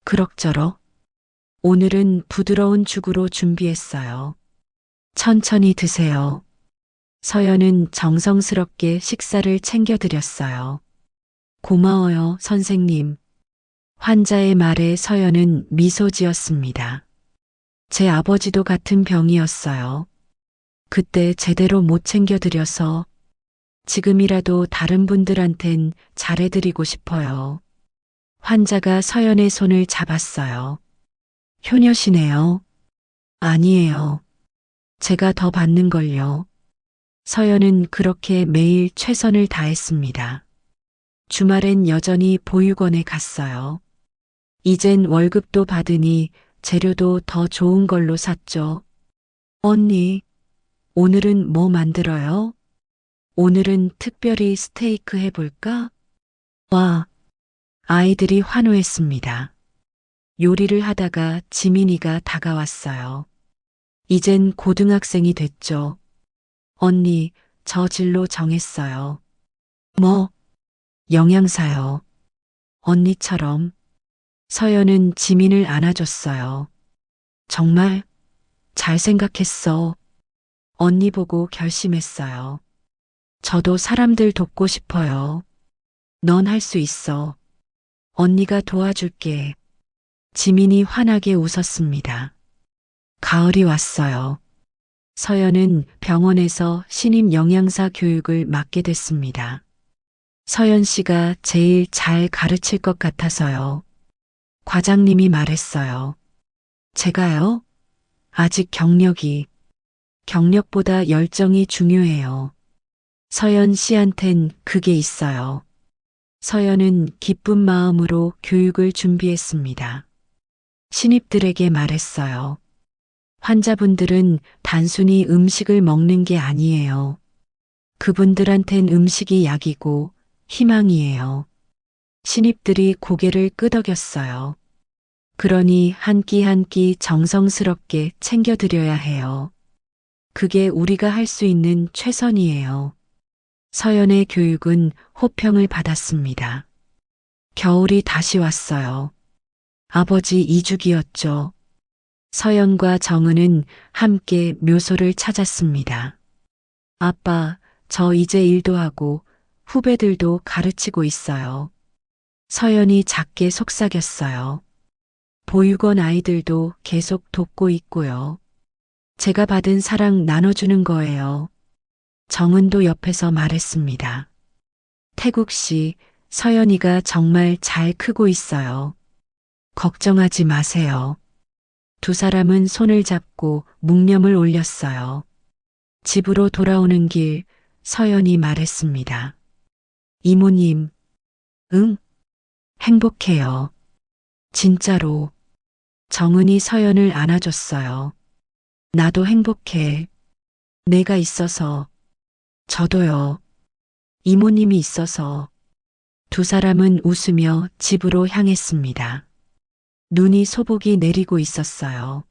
그럭저럭. 오늘은 부드러운 죽으로 준비했어요. 천천히 드세요. 서연은 정성스럽게 식사를 챙겨드렸어요. 고마워요, 선생님. 환자의 말에 서연은 미소 지었습니다. 제 아버지도 같은 병이었어요. 그때 제대로 못 챙겨드려서 지금이라도 다른 분들한텐 잘해드리고 싶어요. 환자가 서연의 손을 잡았어요. 효녀시네요. 아니에요. 제가 더 받는걸요. 서연은 그렇게 매일 최선을 다했습니다. 주말엔 여전히 보육원에 갔어요. 이젠 월급도 받으니 재료도 더 좋은 걸로 샀죠. 언니, 오늘은 뭐 만들어요? 오늘은 특별히 스테이크 해볼까? 와, 아이들이 환호했습니다. 요리를 하다가 지민이가 다가왔어요. 이젠 고등학생이 됐죠. 언니, 저 진로 정했어요. 뭐? 영양사요. 언니처럼. 서연은 지민을 안아줬어요. 정말 잘 생각했어. 언니 보고 결심했어요. 저도 사람들 돕고 싶어요. 넌 할 수 있어. 언니가 도와줄게. 지민이 환하게 웃었습니다. 가을이 왔어요. 서연은 병원에서 신임 영양사 교육을 맡게 됐습니다. 서연 씨가 제일 잘 가르칠 것 같아서요. 과장님이 말했어요. 제가요? 아직 경력보다 열정이 중요해요. 서연 씨한텐 그게 있어요. 서연은 기쁜 마음으로 교육을 준비했습니다. 신입들에게 말했어요. 환자분들은 단순히 음식을 먹는 게 아니에요. 그분들한텐 음식이 약이고 희망이에요. 신입들이 고개를 끄덕였어요. 그러니 한 끼 한 끼 정성스럽게 챙겨드려야 해요. 그게 우리가 할 수 있는 최선이에요. 서연의 교육은 호평을 받았습니다. 겨울이 다시 왔어요. 아버지 이주기였죠. 서연과 정은은 함께 묘소를 찾았습니다. 아빠, 저 이제 일도 하고 후배들도 가르치고 있어요. 서연이 작게 속삭였어요. 보육원 아이들도 계속 돕고 있고요. 제가 받은 사랑 나눠주는 거예요. 정은도 옆에서 말했습니다. 태국 씨, 서연이가 정말 잘 크고 있어요. 걱정하지 마세요. 두 사람은 손을 잡고 묵념을 올렸어요. 집으로 돌아오는 길 서연이 말했습니다. 이모님, 응, 행복해요. 진짜로. 정은이 서연을 안아줬어요. 나도 행복해. 내가 있어서. 저도요. 이모님이 있어서. 두 사람은 웃으며 집으로 향했습니다. 눈이 소복이 내리고 있었어요.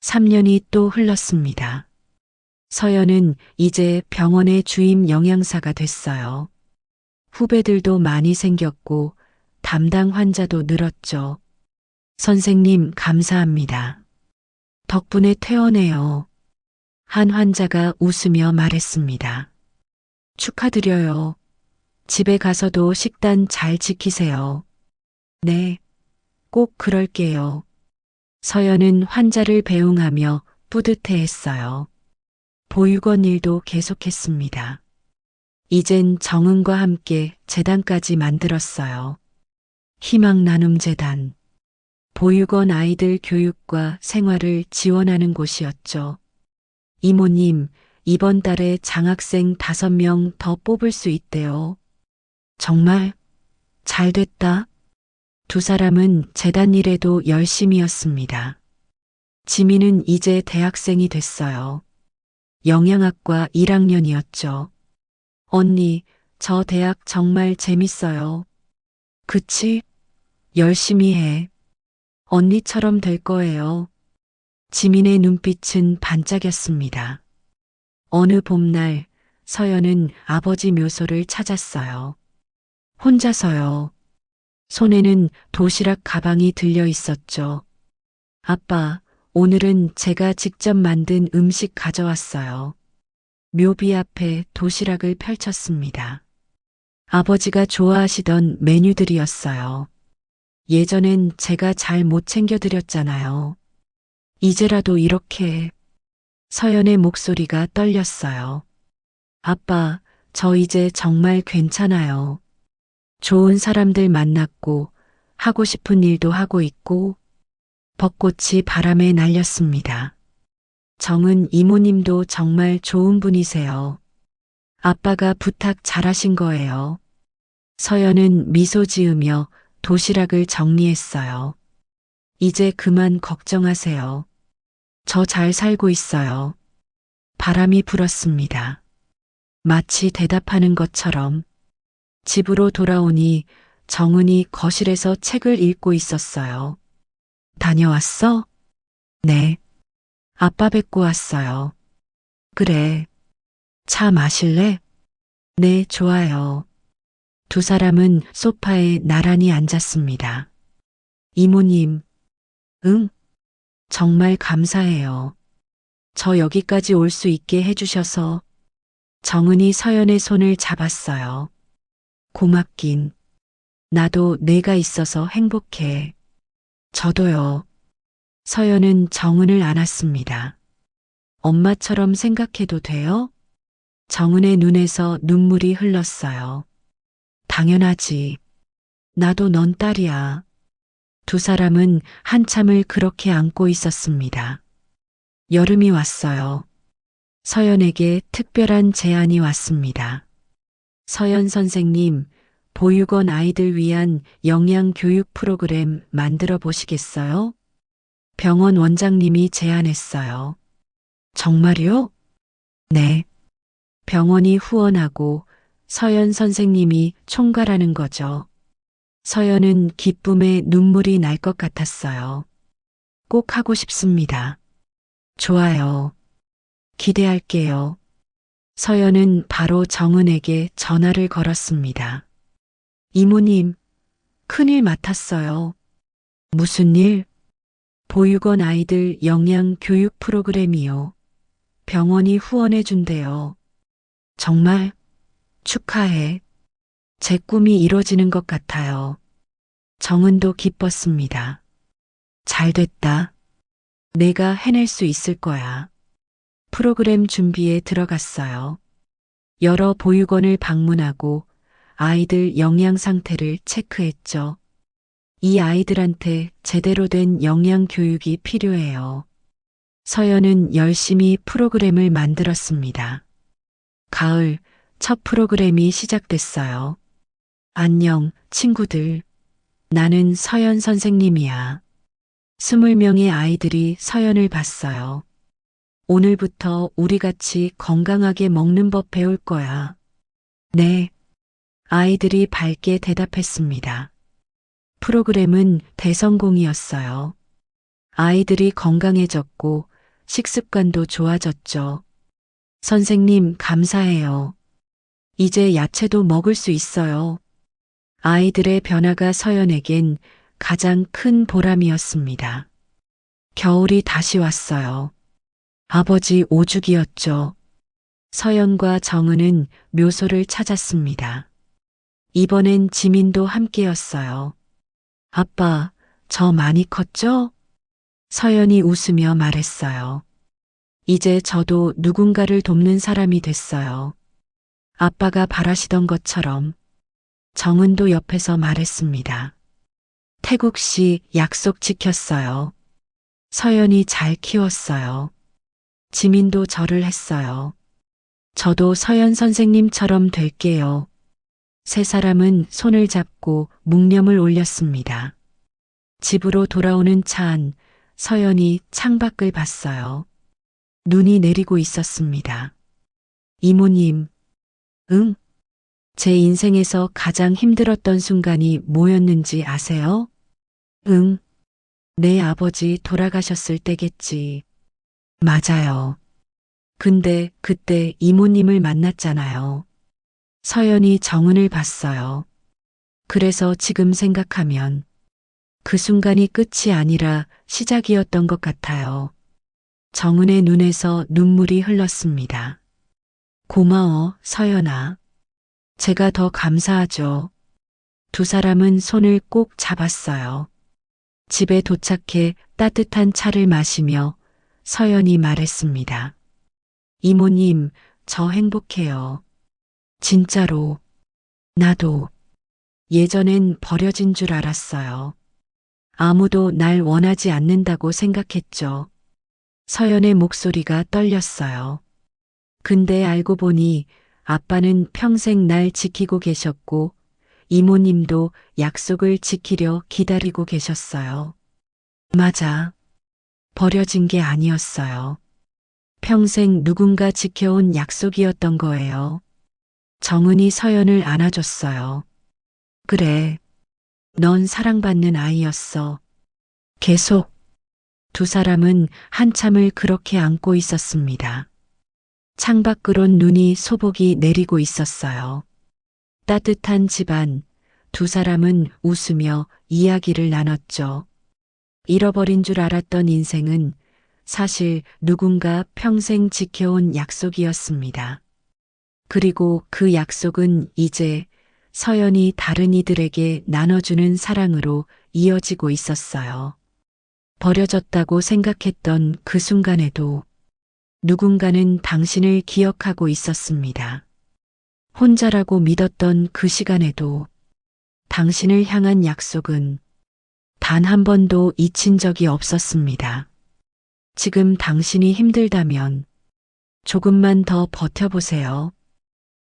3년이 또 흘렀습니다. 서연은 이제 병원의 주임 영양사가 됐어요. 후배들도 많이 생겼고 담당 환자도 늘었죠. 선생님 감사합니다. 덕분에 퇴원해요. 한 환자가 웃으며 말했습니다. 축하드려요. 집에 가서도 식단 잘 지키세요. 네, 꼭 그럴게요. 서연은 환자를 배웅하며 뿌듯해했어요. 보육원 일도 계속했습니다. 이젠 정은과 함께 재단까지 만들었어요. 희망 나눔 재단. 보육원 아이들 교육과 생활을 지원하는 곳이었죠. 이모님, 이번 달에 장학생 5명 더 뽑을 수 있대요. 정말 잘 됐다. 두 사람은 재단 일에도 열심이었습니다. 지민은 이제 대학생이 됐어요. 영양학과 1학년이었죠. 언니, 저 대학 정말 재밌어요. 그치? 열심히 해. 언니처럼 될 거예요. 지민의 눈빛은 반짝였습니다. 어느 봄날 서연은 아버지 묘소를 찾았어요. 혼자서요. 손에는 도시락 가방이 들려 있었죠. 아빠, 오늘은 제가 직접 만든 음식 가져왔어요. 묘비 앞에 도시락을 펼쳤습니다. 아버지가 좋아하시던 메뉴들이었어요. 예전엔 제가 잘 못 챙겨드렸잖아요. 이제라도 이렇게. 서연의 목소리가 떨렸어요. 아빠, 저 이제 정말 괜찮아요. 좋은 사람들 만났고 하고 싶은 일도 하고 있고 벚꽃이 바람에 날렸습니다. 정은 이모님도 정말 좋은 분이세요. 아빠가 부탁 잘하신 거예요. 서연은 미소 지으며 도시락을 정리했어요. 이제 그만 걱정하세요. 저 잘 살고 있어요. 바람이 불었습니다. 마치 대답하는 것처럼. 집으로 돌아오니 정은이 거실에서 책을 읽고 있었어요. 다녀왔어? 네. 아빠 뵙고 왔어요. 그래. 차 마실래? 네, 좋아요. 두 사람은 소파에 나란히 앉았습니다. 이모님, 응? 정말 감사해요. 저 여기까지 올 수 있게 해주셔서. 정은이 서연의 손을 잡았어요. 고맙긴. 나도 내가 있어서 행복해. 저도요. 서연은 정은을 안았습니다. 엄마처럼 생각해도 돼요? 정은의 눈에서 눈물이 흘렀어요. 당연하지. 나도 넌 딸이야. 두 사람은 한참을 그렇게 안고 있었습니다. 여름이 왔어요. 서연에게 특별한 제안이 왔습니다. 서연 선생님, 보육원 아이들 위한 영양교육 프로그램 만들어 보시겠어요? 병원 원장님이 제안했어요. 정말요? 네. 병원이 후원하고 서연 선생님이 총괄하는 거죠. 서연은 기쁨에 눈물이 날 것 같았어요. 꼭 하고 싶습니다. 좋아요. 기대할게요. 서연은 바로 정은에게 전화를 걸었습니다. 이모님, 큰일 맡았어요. 무슨 일? 보육원 아이들 영양 교육 프로그램이요. 병원이 후원해 준대요. 정말 축하해. 제 꿈이 이뤄지는 것 같아요. 정은도 기뻤습니다. 잘 됐다. 내가 해낼 수 있을 거야. 프로그램 준비에 들어갔어요. 여러 보육원을 방문하고 아이들 영양 상태를 체크했죠. 이 아이들한테 제대로 된 영양 교육이 필요해요. 서연은 열심히 프로그램을 만들었습니다. 가을 첫 프로그램이 시작됐어요. 안녕, 친구들. 나는 서연 선생님이야. 20명의 아이들이 서연을 봤어요. 오늘부터 우리 같이 건강하게 먹는 법 배울 거야. 네. 아이들이 밝게 대답했습니다. 프로그램은 대성공이었어요. 아이들이 건강해졌고 식습관도 좋아졌죠. 선생님, 감사해요. 이제 야채도 먹을 수 있어요. 아이들의 변화가 서연에겐 가장 큰 보람이었습니다. 겨울이 다시 왔어요. 아버지 오죽이었죠. 서연과 정은은 묘소를 찾았습니다. 이번엔 지민도 함께였어요. 아빠, 저 많이 컸죠? 서연이 웃으며 말했어요. 이제 저도 누군가를 돕는 사람이 됐어요. 아빠가 바라시던 것처럼. 정은도 옆에서 말했습니다. 태국 씨 약속 지켰어요. 서연이 잘 키웠어요. 지민도 절을 했어요. 저도 서연 선생님처럼 될게요. 세 사람은 손을 잡고 묵념을 올렸습니다. 집으로 돌아오는 차 안, 서연이 창밖을 봤어요. 눈이 내리고 있었습니다. 이모님, 응? 제 인생에서 가장 힘들었던 순간이 뭐였는지 아세요? 응, 내 아버지 돌아가셨을 때겠지. 맞아요. 근데 그때 이모님을 만났잖아요. 서연이 정은을 봤어요. 그래서 지금 생각하면 그 순간이 끝이 아니라 시작이었던 것 같아요. 정은의 눈에서 눈물이 흘렀습니다. 고마워, 서연아. 제가 더 감사하죠. 두 사람은 손을 꼭 잡았어요. 집에 도착해 따뜻한 차를 마시며 서연이 말했습니다. 이모님, 저 행복해요. 진짜로. 나도. 예전엔 버려진 줄 알았어요. 아무도 날 원하지 않는다고 생각했죠. 서연의 목소리가 떨렸어요. 근데 알고 보니 아빠는 평생 날 지키고 계셨고 이모님도 약속을 지키려 기다리고 계셨어요. 맞아. 버려진 게 아니었어요. 평생 누군가 지켜온 약속이었던 거예요. 정은이 서연을 안아줬어요. 그래. 넌 사랑받는 아이였어. 계속. 두 사람은 한참을 그렇게 안고 있었습니다. 창밖으론 눈이 소복이 내리고 있었어요. 따뜻한 집안, 두 사람은 웃으며 이야기를 나눴죠. 잃어버린 줄 알았던 인생은 사실 누군가 평생 지켜온 약속이었습니다. 그리고 그 약속은 이제 서연이 다른 이들에게 나눠주는 사랑으로 이어지고 있었어요. 버려졌다고 생각했던 그 순간에도 누군가는 당신을 기억하고 있었습니다. 혼자라고 믿었던 그 시간에도 당신을 향한 약속은 단 한 번도 잊힌 적이 없었습니다. 지금 당신이 힘들다면 조금만 더 버텨보세요.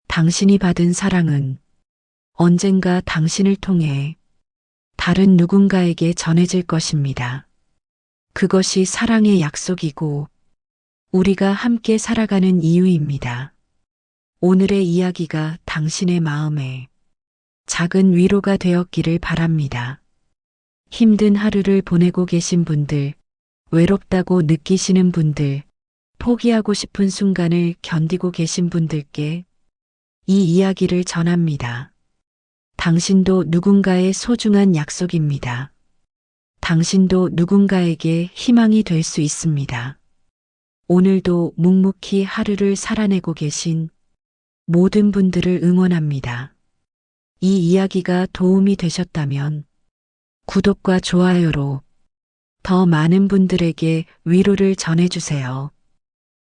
당신이 받은 사랑은 언젠가 당신을 통해 다른 누군가에게 전해질 것입니다. 그것이 사랑의 약속이고 우리가 함께 살아가는 이유입니다. 오늘의 이야기가 당신의 마음에 작은 위로가 되었기를 바랍니다. 힘든 하루를 보내고 계신 분들, 외롭다고 느끼시는 분들, 포기하고 싶은 순간을 견디고 계신 분들께 이 이야기를 전합니다. 당신도 누군가의 소중한 약속입니다. 당신도 누군가에게 희망이 될 수 있습니다. 오늘도 묵묵히 하루를 살아내고 계신 모든 분들을 응원합니다. 이 이야기가 도움이 되셨다면 구독과 좋아요로 더 많은 분들에게 위로를 전해주세요.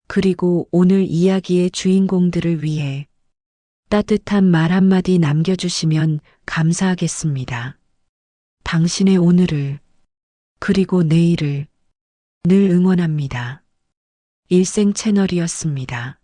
그리고 오늘 이야기의 주인공들을 위해 따뜻한 말 한마디 남겨주시면 감사하겠습니다. 당신의 오늘을, 그리고 내일을 늘 응원합니다. 일생 채널이었습니다.